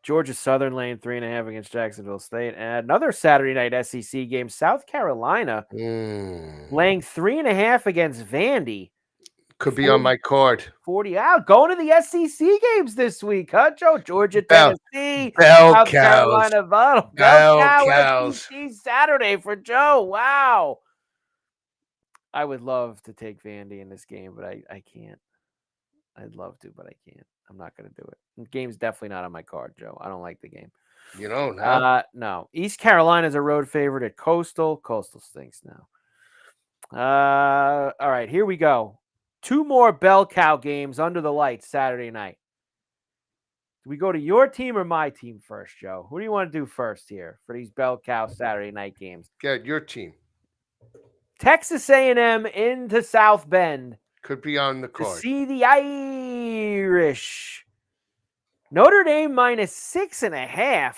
Georgia Southern laying 3.5 against Jacksonville State. And another Saturday night SEC game. South Carolina laying 3.5 against Vandy. Could be on my card. 40 out. Going to the SEC games this week, huh, Joe? Georgia, Tennessee, South Carolina, Bell Cows. SEC Saturday for Joe. Wow. I would love to take Vandy in this game, but I can't. I'd love to, but I can't. I'm not going to do it. The game's definitely not on my card, Joe. I don't like the game. You don't, huh? No. East Carolina's a road favorite at Coastal. Coastal stinks now. All right, here we go. 2 more bell cow games under the lights Saturday night. Do we go to your team or my team first, Joe? Who do you want to do first here for these bell cow Saturday night games? Get your team. Texas A&M into South Bend. Could be on the To card. see the Irish. Notre Dame -6.5.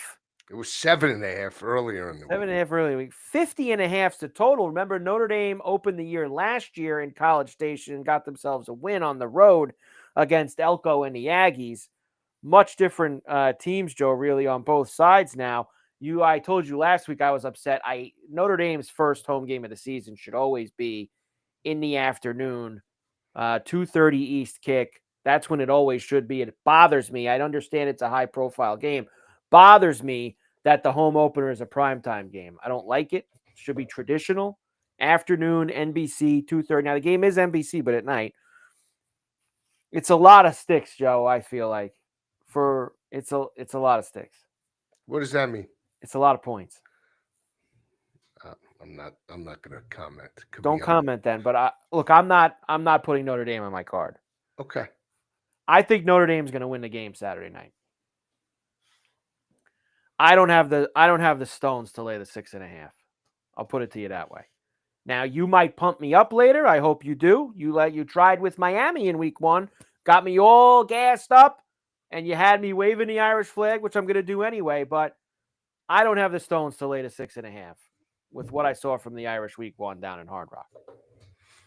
It was 7.5 earlier in the week. 7.5 earlier week. 50.5 to total. Remember, Notre Dame opened the year last year in College Station and got themselves a win on the road against Elko and the Aggies. Much different teams, Joe, really on both sides now. I told you last week I was upset. Notre Dame's first home game of the season should always be in the afternoon, 2:30 East kick. That's when it always should be. It bothers me. I understand it's a high-profile game. Bothers me that the home opener is a primetime game. I don't like it. It should be traditional. Afternoon, NBC, 2:30. Now, the game is NBC, but at night. It's a lot of sticks, Joe, I feel like. It's a lot of sticks. What does that mean? It's a lot of points. I'm not going to comment. Don't comment then. But I'm not putting Notre Dame on my card. Okay. I think Notre Dame's going to win the game Saturday night. I don't have the stones to lay the 6.5. I'll put it to you that way. Now you might pump me up later. I hope you do. You tried with Miami in week 1, got me all gassed up, and you had me waving the Irish flag, which I'm going to do anyway. But I don't have the stones to lay the 6.5 with what I saw from the Irish week 1 down in Hard Rock.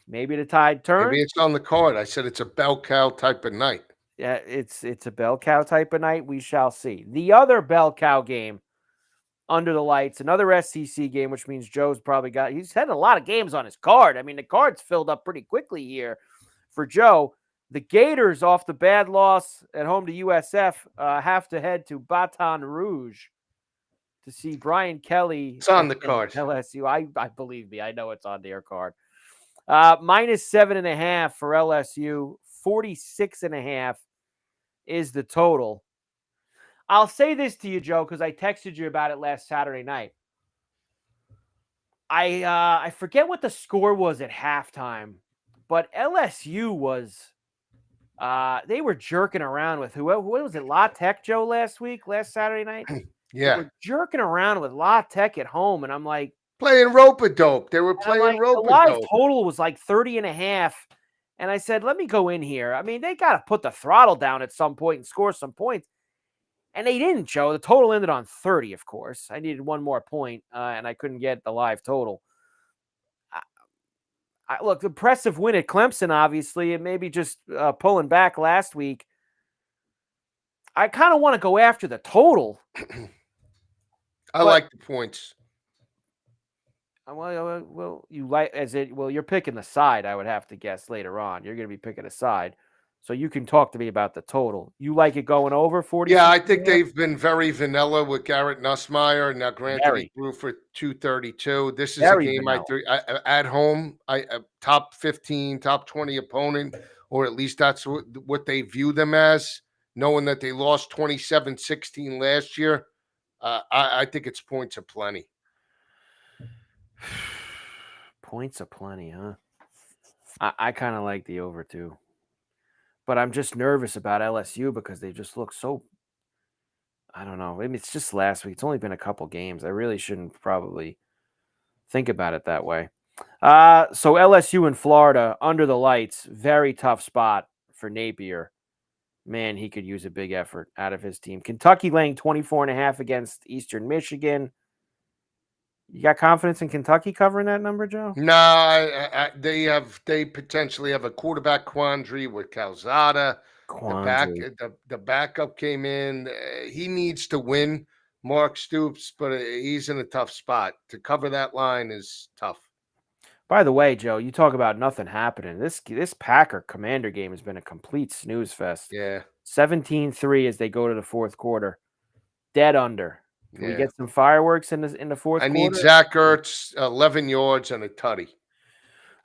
Maybe the tide turns. Maybe it's on the card. I said it's a bell cow type of night. Yeah, it's a bell cow type of night. We shall see. The other bell cow game under the lights, another SEC game, which means Joe's probably he's had a lot of games on his card. I mean, the card's filled up pretty quickly here for Joe. The Gators, off the bad loss at home to USF, have to head to Baton Rouge to see Brian Kelly. It's on the card. LSU. I believe me. I know it's on their card. -7.5 for LSU. 46.5 is the total. I'll say this to you, Joe, because I texted you about it last Saturday night. I forget what the score was at halftime, but LSU was they were jerking around with what was it, La Tech, Joe, last Saturday night? Yeah. They were jerking around with La Tech at home, and I'm like, playing rope-a-dope. They were playing rope-a-dope. The live total was like 30.5. And I said, let me go in here. I mean, they got to put the throttle down at some point and score some points. And they didn't, Joe. The total ended on 30, of course. I needed one more point, and I couldn't get the live total. Look, impressive win at Clemson, obviously, and maybe just pulling back last week. I kind of want to go after the total. I like the points. Well, you're picking the side, I would have to guess later on. You're going to be picking a side. So you can talk to me about the total. You like it going over 40? Yeah, I think they've been very vanilla with Garrett Nussmeier. Now, granted, he grew for 232. This is a game I at home. A top 15, top 20 opponent, or at least that's what they view them as, knowing that they lost 27-16 last year. I think it's points aplenty. Points aplenty, huh? I kind of like the over too. But I'm just nervous about LSU because they just look so, I don't know. I mean, it's just last week. It's only been a couple games. I really shouldn't probably think about it that way. So LSU in Florida, under the lights, very tough spot for Napier. Man, he could use a big effort out of his team. Kentucky laying 24.5 against Eastern Michigan. You got confidence in Kentucky covering that number, Joe? No, they potentially have a quarterback quandary with Calzada. The backup came in. He needs to win, Mark Stoops, but he's in a tough spot. To cover that line is tough. By the way, Joe, you talk about nothing happening. This Packer Commander game has been a complete snooze fest. Yeah. 17-3 as they go to the fourth quarter. Dead under. Can we get some fireworks in the fourth quarter? I need Zach Ertz, 11 yards and a tutty.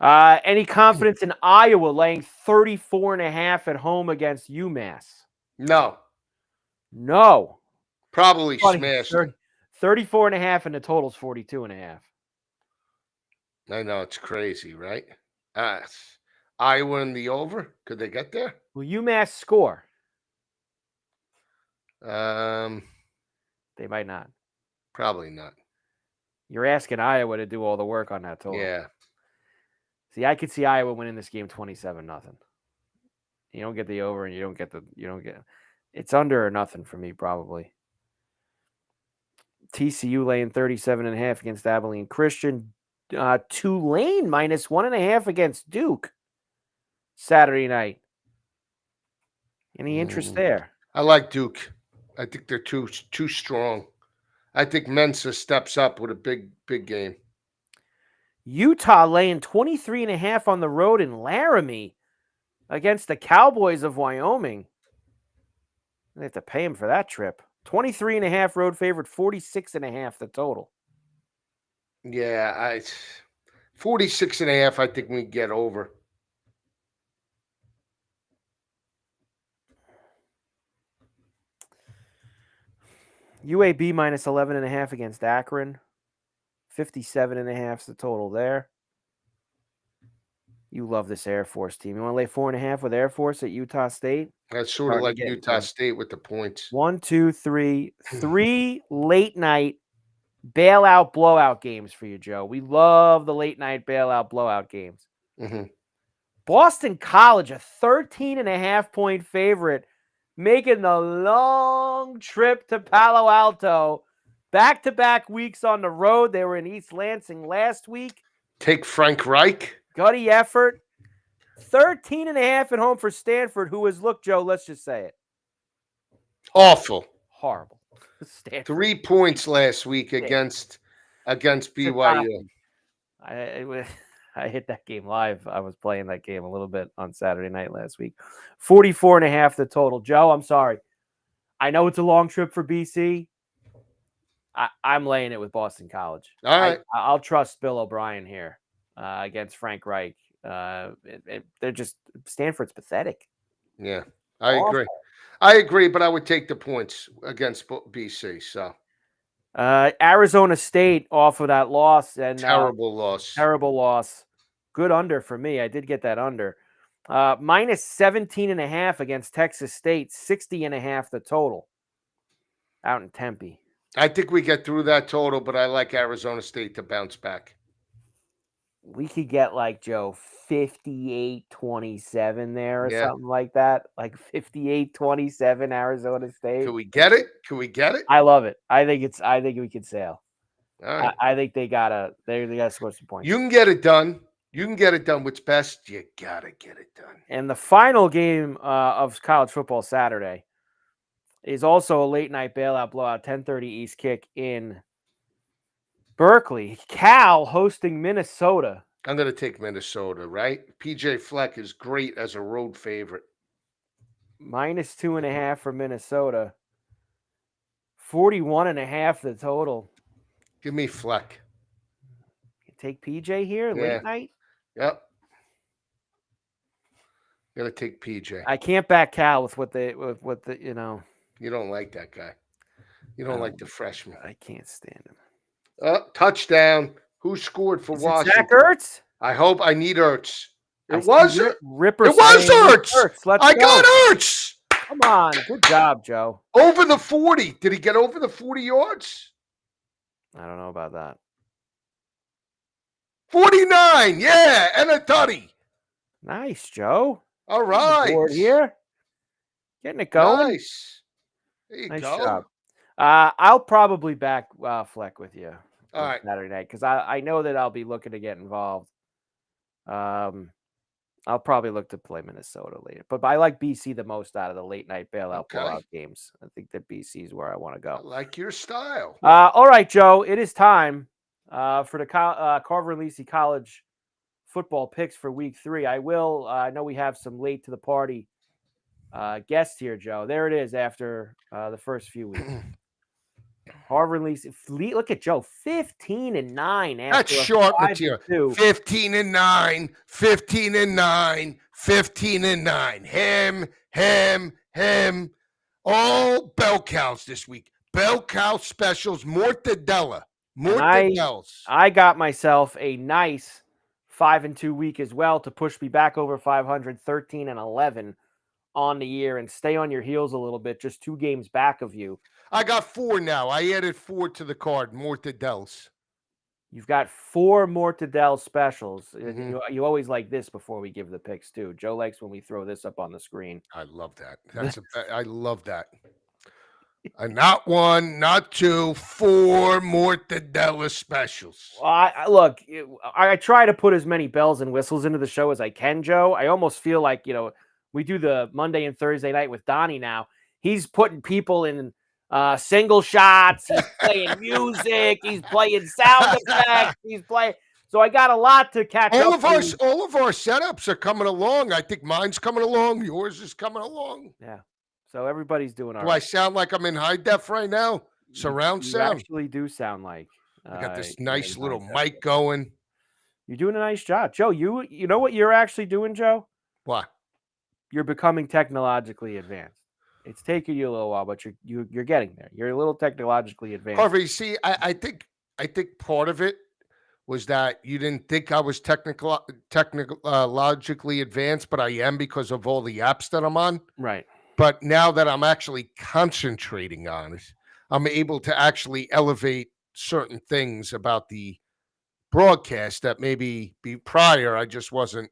Any confidence in Iowa laying 34.5 at home against UMass? No. Probably Funny, smashed them. 34.5 and the total's 42.5. I know, it's crazy, right? Iowa in the over. Could they get there? Will UMass score? They might not. Probably not. You're asking Iowa to do all the work on that total. Yeah. See, I could see Iowa winning this game 27-0. You don't get the over, and you don't get it's under or nothing for me, probably. TCU laying 37.5 against Abilene Christian. Tulane minus 1.5 against Duke Saturday night. Any interest there? I like Duke. I think they're too strong. I think Mensa steps up with a big game. Utah laying 23.5 on the road in Laramie against the Cowboys of Wyoming. They have to pay him for that trip. 23.5 road favorite, 46.5 the total. Yeah, 46.5. I think we get over. UAB minus 11.5 against Akron. 57.5 is the total there. You love this Air Force team. You want to lay 4.5 with Air Force at Utah State? That's sort of like Utah State with the points. 1, 2, 3. 3 late night bailout blowout games for you, Joe. We love the late night bailout blowout games. Mm-hmm. Boston College, a 13.5 point favorite, making the long trip to Palo Alto. Back-to-back weeks on the road. They were in East Lansing last week. Take Frank Reich. Gutty effort. 13.5 at home for Stanford, who has looked, Joe, let's just say it. Awful. Horrible. Stanford. 3 points last week against BYU. I hit that game live. I was playing that game a little bit on Saturday night last week. 44.5 the total. Joe, I'm sorry. I know it's a long trip for BC. I'm laying it with Boston College. All right. I'll trust Bill O'Brien here against Frank Reich. They're just Stanford's pathetic. Yeah, I agree. I agree, but I would take the points against BC. So Arizona State off of that loss and terrible loss. Terrible loss. Good under for me. I did get that under. Minus 17.5 against Texas State. 60.5 the total. Out in Tempe. I think we get through that total, but I like Arizona State to bounce back. We could get like, Joe, 58-27 there or something like that. Like 58-27 Arizona State. Can we get it? I love it. I think we could sail. All right. I think they gotta score some points. You can get it done. What's best, you gotta get it done. And the final game of college football Saturday is also a late night bailout blowout, 10:30 East kick in Berkeley. Cal hosting Minnesota. I'm going to take Minnesota, right? PJ Fleck is great as a road favorite. Minus 2.5 for Minnesota. 41.5 the total. Give me Fleck. You take PJ here late night? Yep. Going to take PJ. I can't back Cal with what the You don't like that guy. You don't like the freshman. I can't stand him. Touchdown. Who scored for Washington? Zach Ertz? I need Ertz. It was Ertz. I got Ertz. Come on. Good job, Joe. Over the 40. Did he get over the 40 yards? I don't know about that. 49. Yeah. And a tutty. Nice, Joe. All right. Board here. Getting it going. Nice. There you nice go. Job. I'll probably back Fleck with you all right Saturday night because I know that I'll be looking to get involved. I'll probably look to play Minnesota later, but I like BC the most out of the late night bailout blowout games. I think that BC is where I want to go. I like your style. All right, Joe, it is time for the Carver and Lisi College football picks for week 3. I know we have some late to the party guests here, Joe. There it is after the first few weeks. Harvard Lisi. Look at Joe, 15-9. That's short material. 15-9, 15-9, 15-9. Him. All bell cows this week. Bell cow specials, mortadella. And Mortadellas. I got myself a nice 5-2 week as well to push me back over 500, 13-11 on the year and stay on your heels a little bit, just 2 games back of you. I got 4 now. I added 4 to the card, mortadellas. You've got 4 mortadella specials. You always like this before we give the picks too. Joe likes when we throw this up on the screen. I love that. I love that. Not 1, not 2, 4 mortadella specials. Well, look, I try to put as many bells and whistles into the show as I can, Joe. I almost feel like, we do the Monday and Thursday night with Donnie now. He's putting people in single shots. He's playing music. He's playing sound effects. He's playing. So I got a lot to catch up. All of our setups are coming along. I think mine's coming along. Yours is coming along. Yeah. So everybody's doing all right. Do I sound like I'm in high def right now? Surround sound? You actually do sound like. I got this nice little mic going. You're doing a nice job. Joe, you know what you're actually doing, Joe? What? You're becoming technologically advanced. It's taking you a little while, but you're getting there. You're a little technologically advanced. Carver, you see, I think part of it was that you didn't think I was technologically advanced, but I am because of all the apps that I'm on. Right. But now that I'm actually concentrating on it, I'm able to actually elevate certain things about the broadcast that maybe prior I just wasn't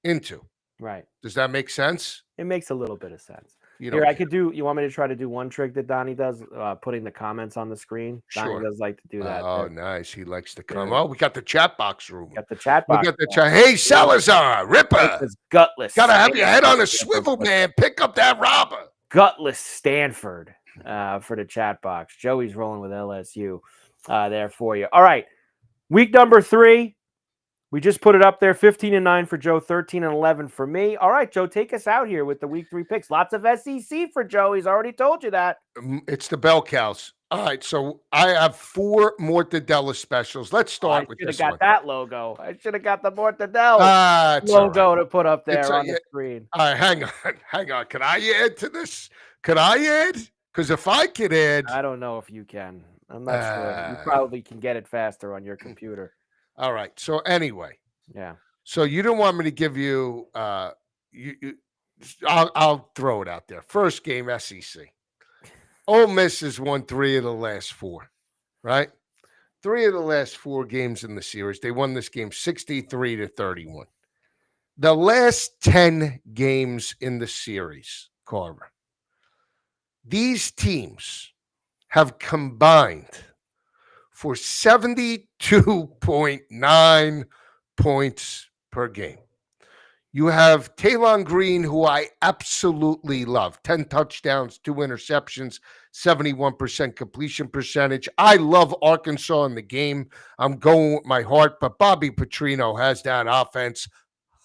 into. Right. Does that make sense? It makes a little bit of sense. You want me to try to do one trick that Donnie does, putting the comments on the screen? Sure. Donnie does like to do that. Oh, nice. He likes to come. Yeah. Oh, we got the chat box room. Got the chat box. We got the chat. Hey, Salazar, Ripper. Gutless. Gotta have your head on a swivel, man. Pick up that robber. Gutless Stanford for the chat box. Joey's rolling with LSU there for you. All right. Week number 3. We just put it up there, 15-9 for Joe, 13-11 for me. All right, Joe, take us out here with the week 3 picks. Lots of SEC for Joe. He's already told you that. It's the bell cows. All right, so I have 4 mortadella specials. Let's start with this one. I should have got that logo. I should have got the mortadella logo to put up there on the screen. All right, hang on. Can I add to this? Can I add? Because if I could add. I don't know if you can. I'm not sure. You probably can get it faster on your computer. All right. So anyway, yeah. So you don't want me to give you. I'll throw it out there. First game, SEC. Ole Miss has won 3 of the last 4, right? 3 of the last 4 games in the series. They won this game 63-31. The last 10 games in the series, Carver. These teams have combined for 72.9 points per game. You have Taylon Green, who I absolutely love. 10 touchdowns, 2 interceptions, 71% completion percentage. I love Arkansas in the game. I'm going with my heart, but Bobby Petrino has that offense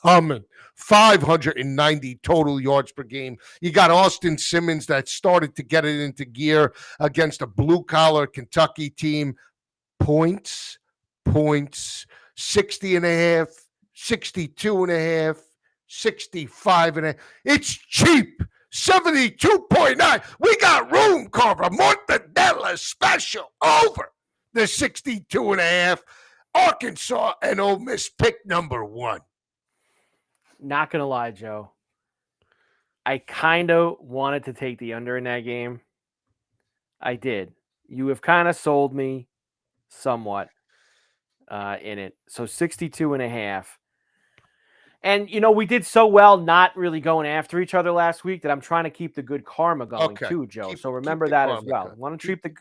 humming. 590 total yards per game. You got Austin Simmons that started to get it into gear against a blue-collar Kentucky team. Points, 60.5, 62.5, 65.5. It's cheap. 72.9. We got room, Carver. Mortadella special over the 62.5. Arkansas and Ole Miss pick number 1. Not gonna lie, Joe. I kind of wanted to take the under in that game. I did. You have kind of sold me somewhat in it. So 62.5. And, we did so well not really going after each other last week that I'm trying to keep the good karma going too, Joe. So remember that as well.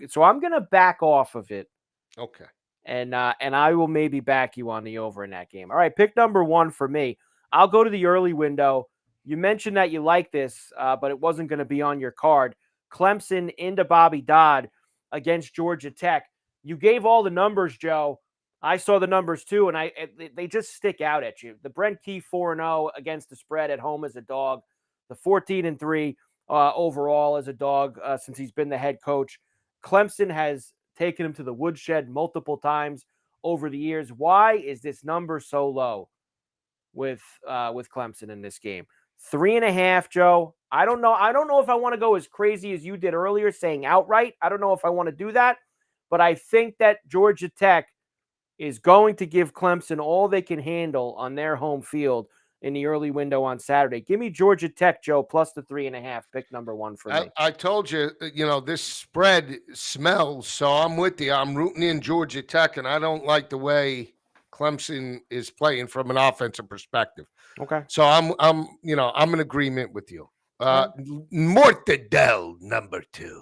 So I'm going to back off of it. Okay. And I will maybe back you on the over in that game. All right, pick number 1 for me. I'll go to the early window. You mentioned that you like this, but it wasn't going to be on your card. Clemson into Bobby Dodd against Georgia Tech. You gave all the numbers, Joe. I saw the numbers too, and they just stick out at you. The Brent Key 4-0 against the spread at home as a dog. The 14-3 overall as a dog since he's been the head coach. Clemson has taken him to the woodshed multiple times over the years. Why is this number so low with Clemson in this game? 3.5, Joe. I don't know. I don't know if I want to go as crazy as you did earlier, saying outright. I don't know if I want to do that, but I think that Georgia Tech is going to give Clemson all they can handle on their home field in the early window on Saturday. Give me Georgia Tech, Joe, plus the 3.5. Pick number one for me. I told you, this spread smells, so I'm with you. I'm rooting in Georgia Tech, and I don't like the way Clemson is playing from an offensive perspective. Okay. So I'm in agreement with you. Mortadell number 2.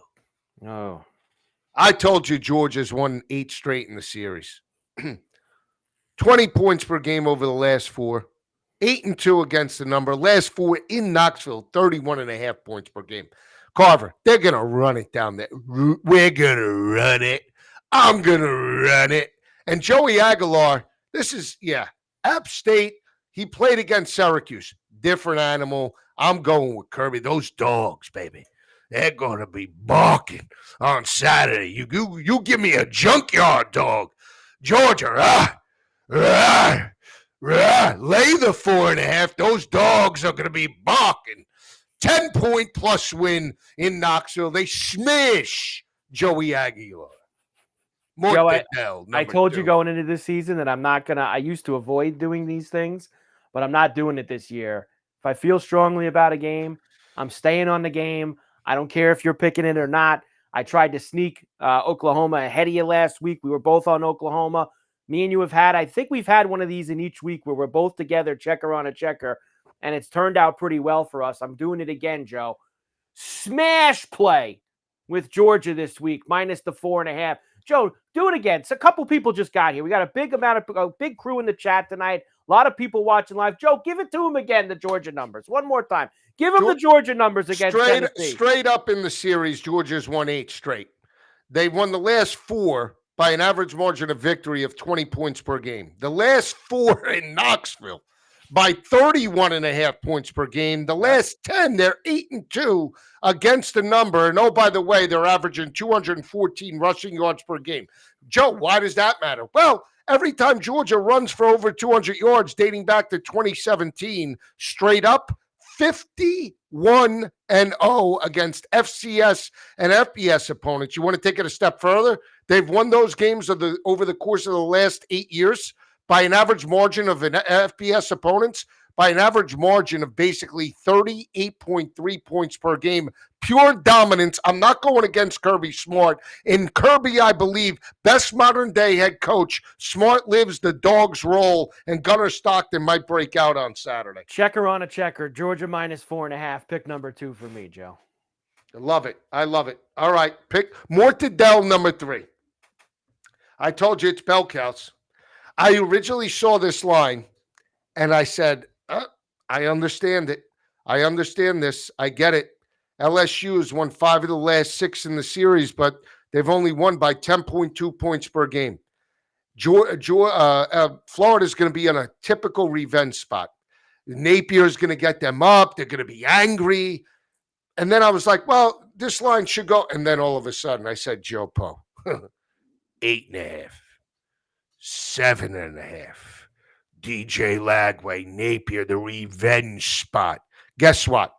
Oh. I told you Georgia's won 8 straight in the series. 20 points per game over the last 4. 8-2 against the number. Last 4 in Knoxville, 31.5 points per game. Carver, they're going to run it down there. We're going to run it. I'm going to run it. And Joey Aguilar, this is, App State. He played against Syracuse. Different animal. I'm going with Kirby. Those dogs, baby. They're going to be barking on Saturday. You give me a junkyard dog. Georgia, lay the 4.5. Those dogs are going to be barking. 10-point plus win in Knoxville. They smash Joey Aguilar. Joe, I told you going into this season that I'm not going to – I used to avoid doing these things, but I'm not doing it this year. If I feel strongly about a game, I'm staying on the game. I don't care if you're picking it or not. I tried to sneak Oklahoma ahead of you last week. We were both on Oklahoma. Me and you I think we've had one of these in each week where we're both together, checker on a checker, and it's turned out pretty well for us. I'm doing it again, Joe. Smash play with Georgia this week, minus the 4.5. Joe, do it again. So a couple people just got here. We got a big crew in the chat tonight. A lot of people watching live. Joe, give it to him again, the Georgia numbers. One more time. Give him the Georgia numbers against Tennessee. Straight up in the series, Georgia's won 8 straight. They won the last 4 by an average margin of victory of 20 points per game. The last 4 in Knoxville by 31.5 points per game. The last 10, they're 8-2 against the number. And, oh, by the way, they're averaging 214 rushing yards per game. Joe, why does that matter? Well, every time Georgia runs for over 200 yards dating back to 2017, straight up, 51-0 against FCS and FBS opponents. You want to take it a step further? They've won those games over the course of the last 8 years by an average margin of an FBS opponents, by an average margin of basically 38.3 points per game. Pure dominance. I'm not going against Kirby Smart. In Kirby, I believe, best modern day head coach. Smart lives the dog's role, and Gunnar Stockton might break out on Saturday. Checker on a checker. Georgia minus 4.5. Pick number 2 for me, Joe. I love it. All right. Pick Mortadell number 3. I told you it's bell cows. I originally saw this line, and I said, I understand it. I understand this. I get it. LSU has won 5 of the last 6 in the series, but they've only won by 10.2 points per game. Florida's going to be on a typical revenge spot. Napier's going to get them up. They're going to be angry. And then I was like, well, this line should go. And then all of a sudden I said, Joe Poe, 8.5, 7.5. DJ Lagway, Napier, the revenge spot. Guess what?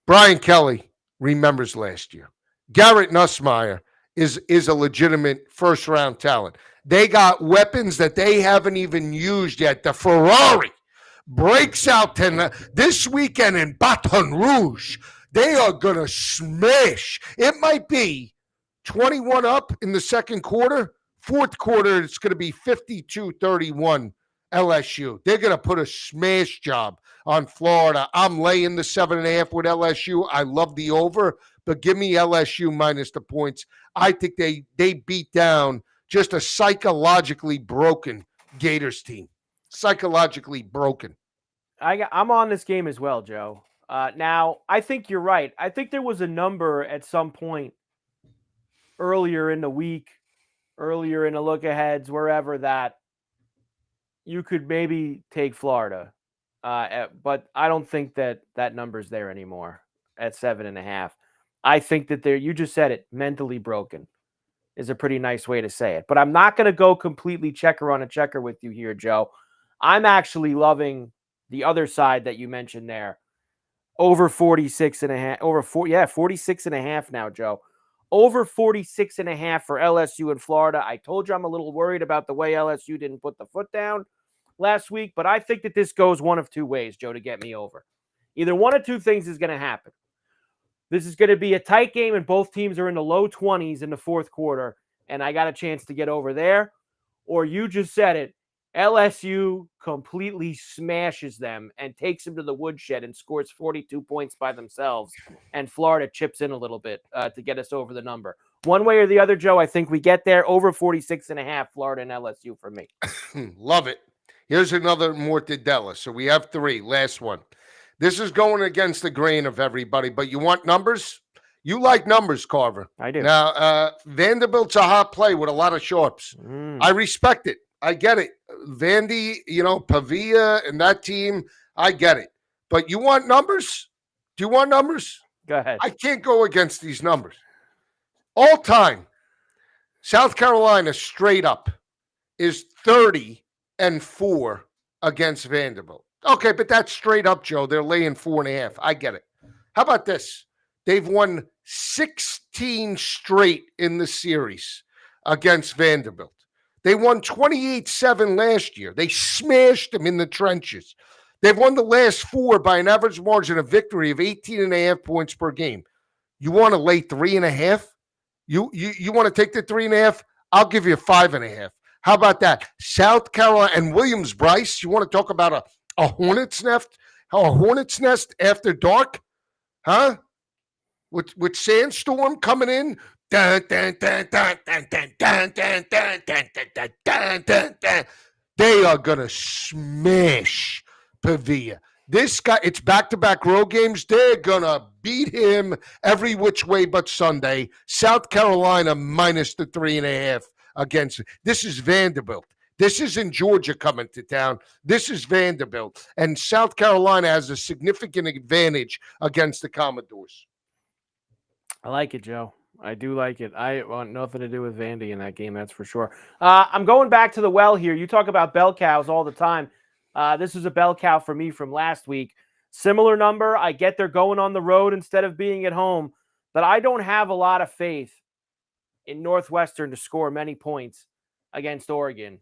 Brian Kelly remembers last year. Garrett Nussmeier is a legitimate first-round talent. They got weapons that they haven't even used yet. The Ferrari breaks out this weekend in Baton Rouge. They are going to smash. It might be 21 up in the second quarter. Fourth quarter, it's going to be 52-31 LSU. They're going to put a smash job on Florida. I'm laying the 7.5 with LSU. I love the over, but give me LSU minus the points. I think they beat down just a psychologically broken Gators team. Psychologically broken. I'm on this game as well, Joe. Now, I think you're right. I think there was a number at some point earlier in the week, earlier in the look-aheads, wherever, that you could maybe take Florida. But I don't think that number's there anymore at 7.5. I think that you just said it, mentally broken is a pretty nice way to say it. But I'm not going to go completely checker on a checker with you here, Joe. I'm actually loving the other side that you mentioned there. Over 46.5. Over 46.5 now, Joe. Over 46.5 for LSU in Florida. I told you I'm a little worried about the way LSU didn't put the foot down last week, but I think that this goes one of two ways, Joe, to get me over. Either one of two things is going to happen. This is going to be a tight game, and both teams are in the low 20s in the fourth quarter, and I got a chance to get over there. Or you just said it, LSU completely smashes them and takes them to the woodshed and scores 42 points by themselves, and Florida chips in a little bit to get us over the number. One way or the other, Joe, I think we get there. Over 46.5, Florida and LSU for me. Love it. Here's another mortadella. So we have three. Last one. This is going against the grain of everybody, but you want numbers? You like numbers, Carver. I do. Now, Vanderbilt's a hot play with a lot of sharps. I respect it. I get it. Vandy, Pavia and that team, I get it. But you want numbers? Do you want numbers? Go ahead. I can't go against these numbers. All time, South Carolina straight up is 30-4 against Vanderbilt. Okay, but that's straight up, Joe. They're laying 4.5. I get it. How about this? They've won 16 straight in the series against Vanderbilt. They won 28-7 last year. They smashed them in the trenches. They've won the last four by an average margin of victory of 18.5 points per game. You want to lay 3.5? You want to take the 3.5? I'll give you 5.5. How about that? South Carolina and Williams-Brice, you want to talk about a hornet's nest? A hornet's nest after dark? Huh? With Sandstorm coming in? They are going to smash Pavia. This guy, it's back-to-back road games. They're going to beat him every which way but Sunday. South Carolina minus the 3.5 against. This is Vanderbilt. This isn't Georgia coming to town. This is Vanderbilt. And South Carolina has a significant advantage against the Commodores. I like it, Joe. I do like it. I want nothing to do with Vandy in that game, that's for sure. I'm going back to the well here. You talk about bell cows all the time. This is a bell cow for me from last week. Similar number. I get they're going on the road instead of being at home, but I don't have a lot of faith in Northwestern to score many points against Oregon.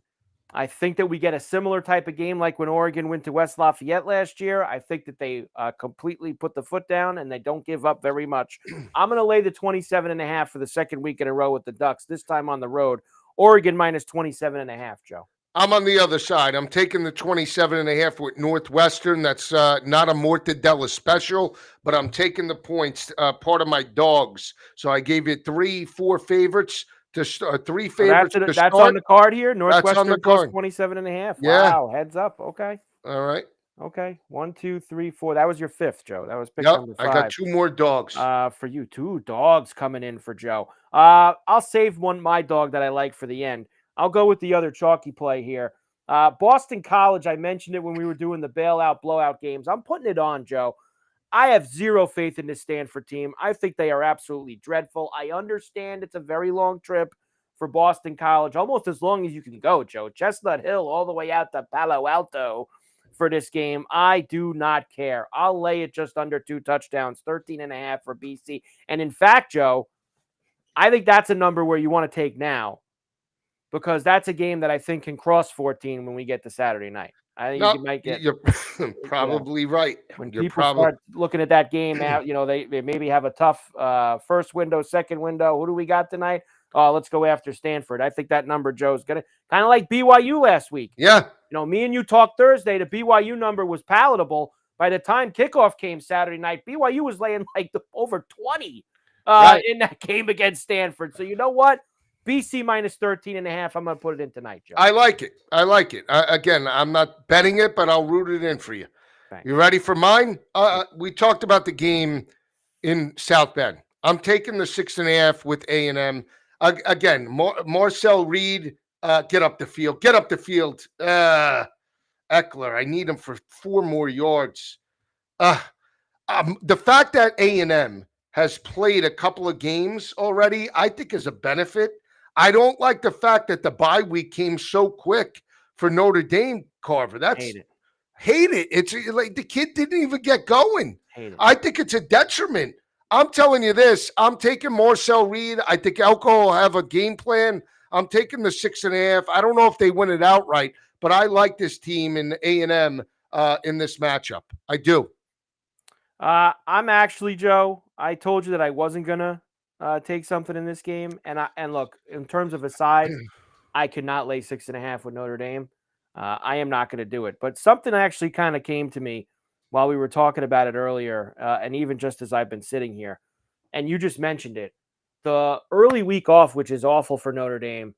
I think that we get a similar type of game like when Oregon went to West Lafayette last year. I think that they completely put the foot down and they don't give up very much. I'm going to lay the 27.5 for the second week in a row with the Ducks, this time on the road. Oregon minus 27.5, Joe. I'm on the other side. I'm taking the 27.5 with Northwestern. That's not a mortadella special, but I'm taking the points, part of my dogs. So I gave you 3-4 favorites. Three favorites. That's on the card here. Northwestern plus 27.5. Yeah. Wow, heads up. Okay. All right. Okay. 1, 2, 3, 4. That was your fifth, Joe. That was pick number 5. I got 2 more dogs. For you, 2 dogs coming in for Joe. I'll save my dog that I like for the end. I'll go with the other chalky play here. Boston College. I mentioned it when we were doing the bailout blowout games. I'm putting it on, Joe. I have zero faith in this Stanford team. I think they are absolutely dreadful. I understand it's a very long trip for Boston College, almost as long as you can go, Joe. Chestnut Hill all the way out to Palo Alto for this game. I do not care. I'll lay it just under 2 touchdowns, 13.5 for BC. And in fact, Joe, I think that's a number where you want to take now because that's a game that I think can cross 14 when we get to Saturday night. I think you might get. You're probably right. When people start looking at that game out, they maybe have a tough first window, second window. Who do we got tonight? Let's go after Stanford. I think that number, Joe's gonna kind of like BYU last week. Yeah. Me and you talked Thursday. The BYU number was palatable. By the time kickoff came Saturday night, BYU was laying like over 20 in that game against Stanford. So you know what? BC minus 13.5. I'm going to put it in tonight, Joe. I like it. Again, I'm not betting it, but I'll root it in for you. Thanks. You ready for mine? We talked about the game in South Bend. I'm taking the 6.5 with A&M. Again, Marcel Reed, get up the field. Eckler, I need him for 4 more yards. The fact that A&M has played a couple of games already, I think is a benefit. I don't like the fact that the bye week came so quick for Notre Dame, Carver. Hate it. It's like the kid didn't even get going. Hate it. I think it's a detriment. I'm telling you this. I'm taking Marcel Reed. I think Elko will have a game plan. I'm taking the 6.5. I don't know if they win it outright, but I like this team in A&M in this matchup. I do. I'm actually, Joe, I told you that I wasn't going to take something in this game. And look, in terms of asides, I could not lay 6.5 with Notre Dame. I am not going to do it. But something actually kind of came to me while we were talking about it earlier, and even just as I've been sitting here. And you just mentioned it. The early week off, which is awful for Notre Dame,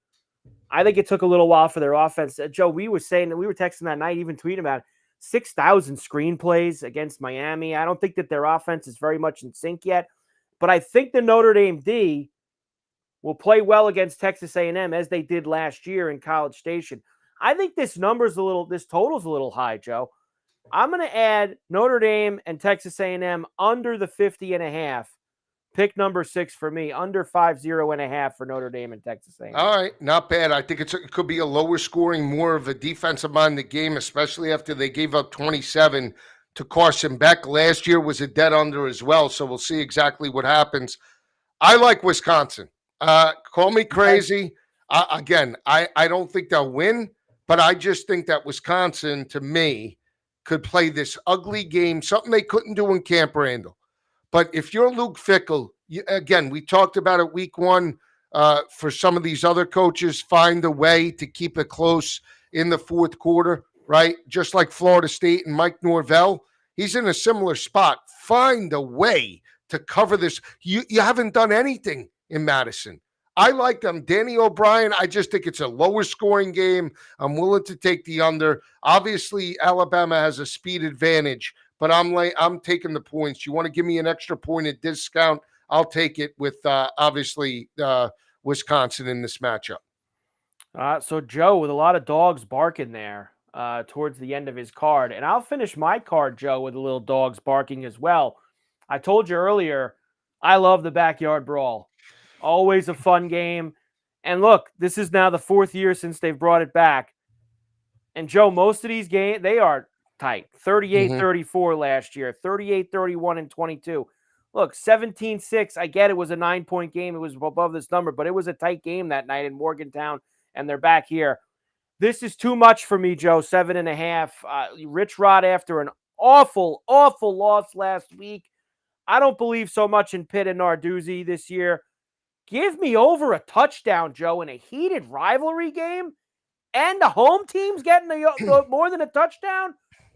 I think it took a little while for their offense. Joe, we were saying that we were texting that night, even tweeting about 6,000 screenplays against Miami. I don't think that their offense is very much in sync yet, but I think the Notre Dame D will play well against Texas A&M as they did last year in College Station. I think this total's a little high, Joe. I'm going to add Notre Dame and Texas A&M under the 50.5. Pick number 6 for me, under 50.5 for Notre Dame and Texas A&M. All right, not bad. I think it could be a lower scoring, more of a defensive-minded game, especially after they gave up 27 to Carson Beck. Last year was a dead under as well, so we'll see exactly what happens. I like Wisconsin. Call me crazy. Again, I don't think they'll win, but I just think that Wisconsin, to me, could play this ugly game, something they couldn't do in Camp Randall. But if you're Luke Fickell, again, we talked about it week one. For some of these other coaches, find a way to keep it close in the fourth quarter, right? Just like Florida State and Mike Norvell, he's in a similar spot. Find a way to cover this. You haven't done anything in Madison. I like them. Danny O'Brien, I just think it's a lower scoring game. I'm willing to take the under. Obviously, Alabama has a speed advantage, but I'm taking the points. You want to give me an extra point at discount? I'll take it with obviously Wisconsin in this matchup. So Joe, with a lot of dogs barking there towards the end of his card, and I'll finish my card, Joe, with a little dogs barking as well. I told you earlier, I love the backyard brawl. Always a fun game. And look, this is now the 4th year since they've brought it back. And Joe, most of these games, they are tight. 38-34 last year, 38-31 and 22. Look, 17-6, I get it was a 9-point game. It was above this number, but it was a tight game that night in Morgantown, and they're back here. This is too much for me, Joe, 7.5. Rich Rod after an awful, awful loss last week. I don't believe so much in Pitt and Narduzzi this year. Give me over a touchdown, Joe, in a heated rivalry game, and the home team's getting more than a touchdown.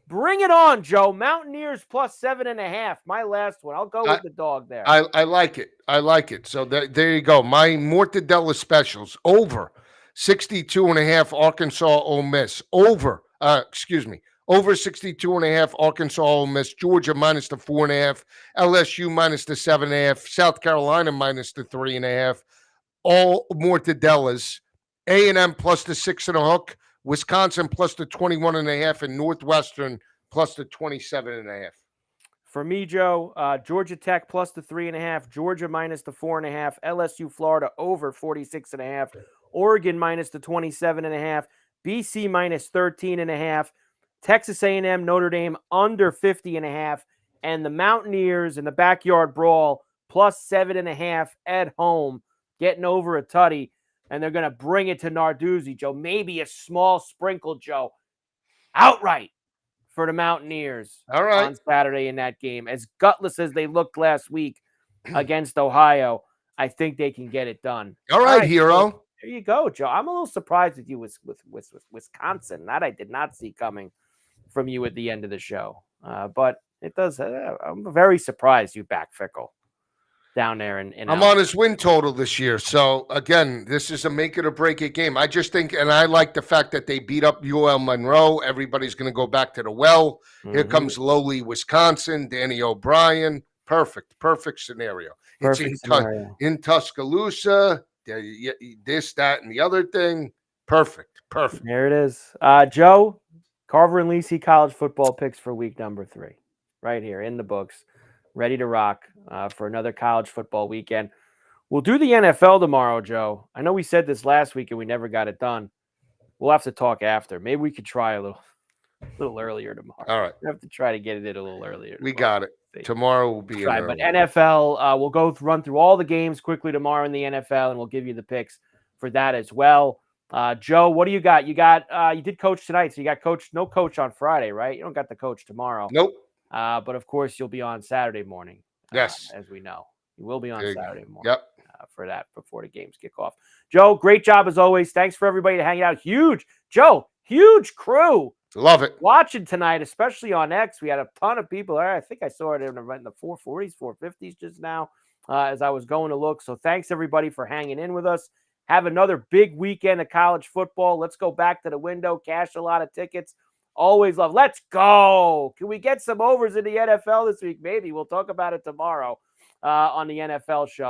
Bring it on, Joe. Mountaineers plus 7.5. My last one. I'll go with the dog there. I like it. I like it. So there you go. My Mortadella specials over 62.5 Arkansas Ole Miss. Over 62.5 Arkansas Ole Miss. Georgia minus the 4.5. LSU minus the 7.5. South Carolina minus the 3.5. All Mortadellas. A&M plus the 6 and a hook. Wisconsin plus the 21.5, and Northwestern plus the 27.5. For me, Joe, Georgia Tech plus the 3.5, Georgia minus the 4.5, LSU Florida over 46.5, Oregon minus the 27.5, BC minus 13.5, Texas A&M Notre Dame under 50.5, and the Mountaineers in the backyard brawl plus 7.5 at home, getting over a tutty. And they're going to bring it to Narduzzi, Joe. Maybe a small sprinkle, Joe, outright for the Mountaineers on Saturday in that game. As gutless as they looked last week against Ohio, I think they can get it done. All right, hero. So there you go, Joe. I'm a little surprised with you with Wisconsin. That I did not see coming from you at the end of the show. But it does. I'm very surprised you back Fickell down there in I'm on his win total this year. So again, this is a make it or break it game. I just think, and I like the fact that they beat up UL Monroe. Everybody's going to go back to the well. Here comes lowly Wisconsin, Danny O'Brien. Perfect scenario. Perfect scenario. In Tuscaloosa, this, that, and the other thing. Perfect. There it is. Joe, Carver and Lisi college football picks for week number 3. Right here in the books. Ready to rock for another college football weekend. We'll do the NFL tomorrow, Joe. I know we said this last week and we never got it done. We'll have to talk after. Maybe we could try a little earlier tomorrow. All right. We have to try to get it in a little earlier tomorrow. We got it. Tomorrow will be right. But NFL, we'll run through all the games quickly tomorrow in the NFL, and we'll give you the picks for that as well. Joe, what do you got? You did coach tonight, so you got no coach on Friday, right? You don't got the coach tomorrow. Nope. But of course, you'll be on Saturday morning. Yes. As we know, you will be on Saturday morning. Yep. For that before the games kick off. Joe, great job as always. Thanks for everybody to hang out. Huge crew. Love it. Watching tonight, especially on X. We had a ton of people there. I think I saw it in the 440s, 450s just now as I was going to look. So thanks everybody for hanging in with us. Have another big weekend of college football. Let's go back to the window, cash a lot of tickets. Always love. Let's go. Can we get some overs in the NFL this week? Maybe. We'll talk about it tomorrow on the NFL show.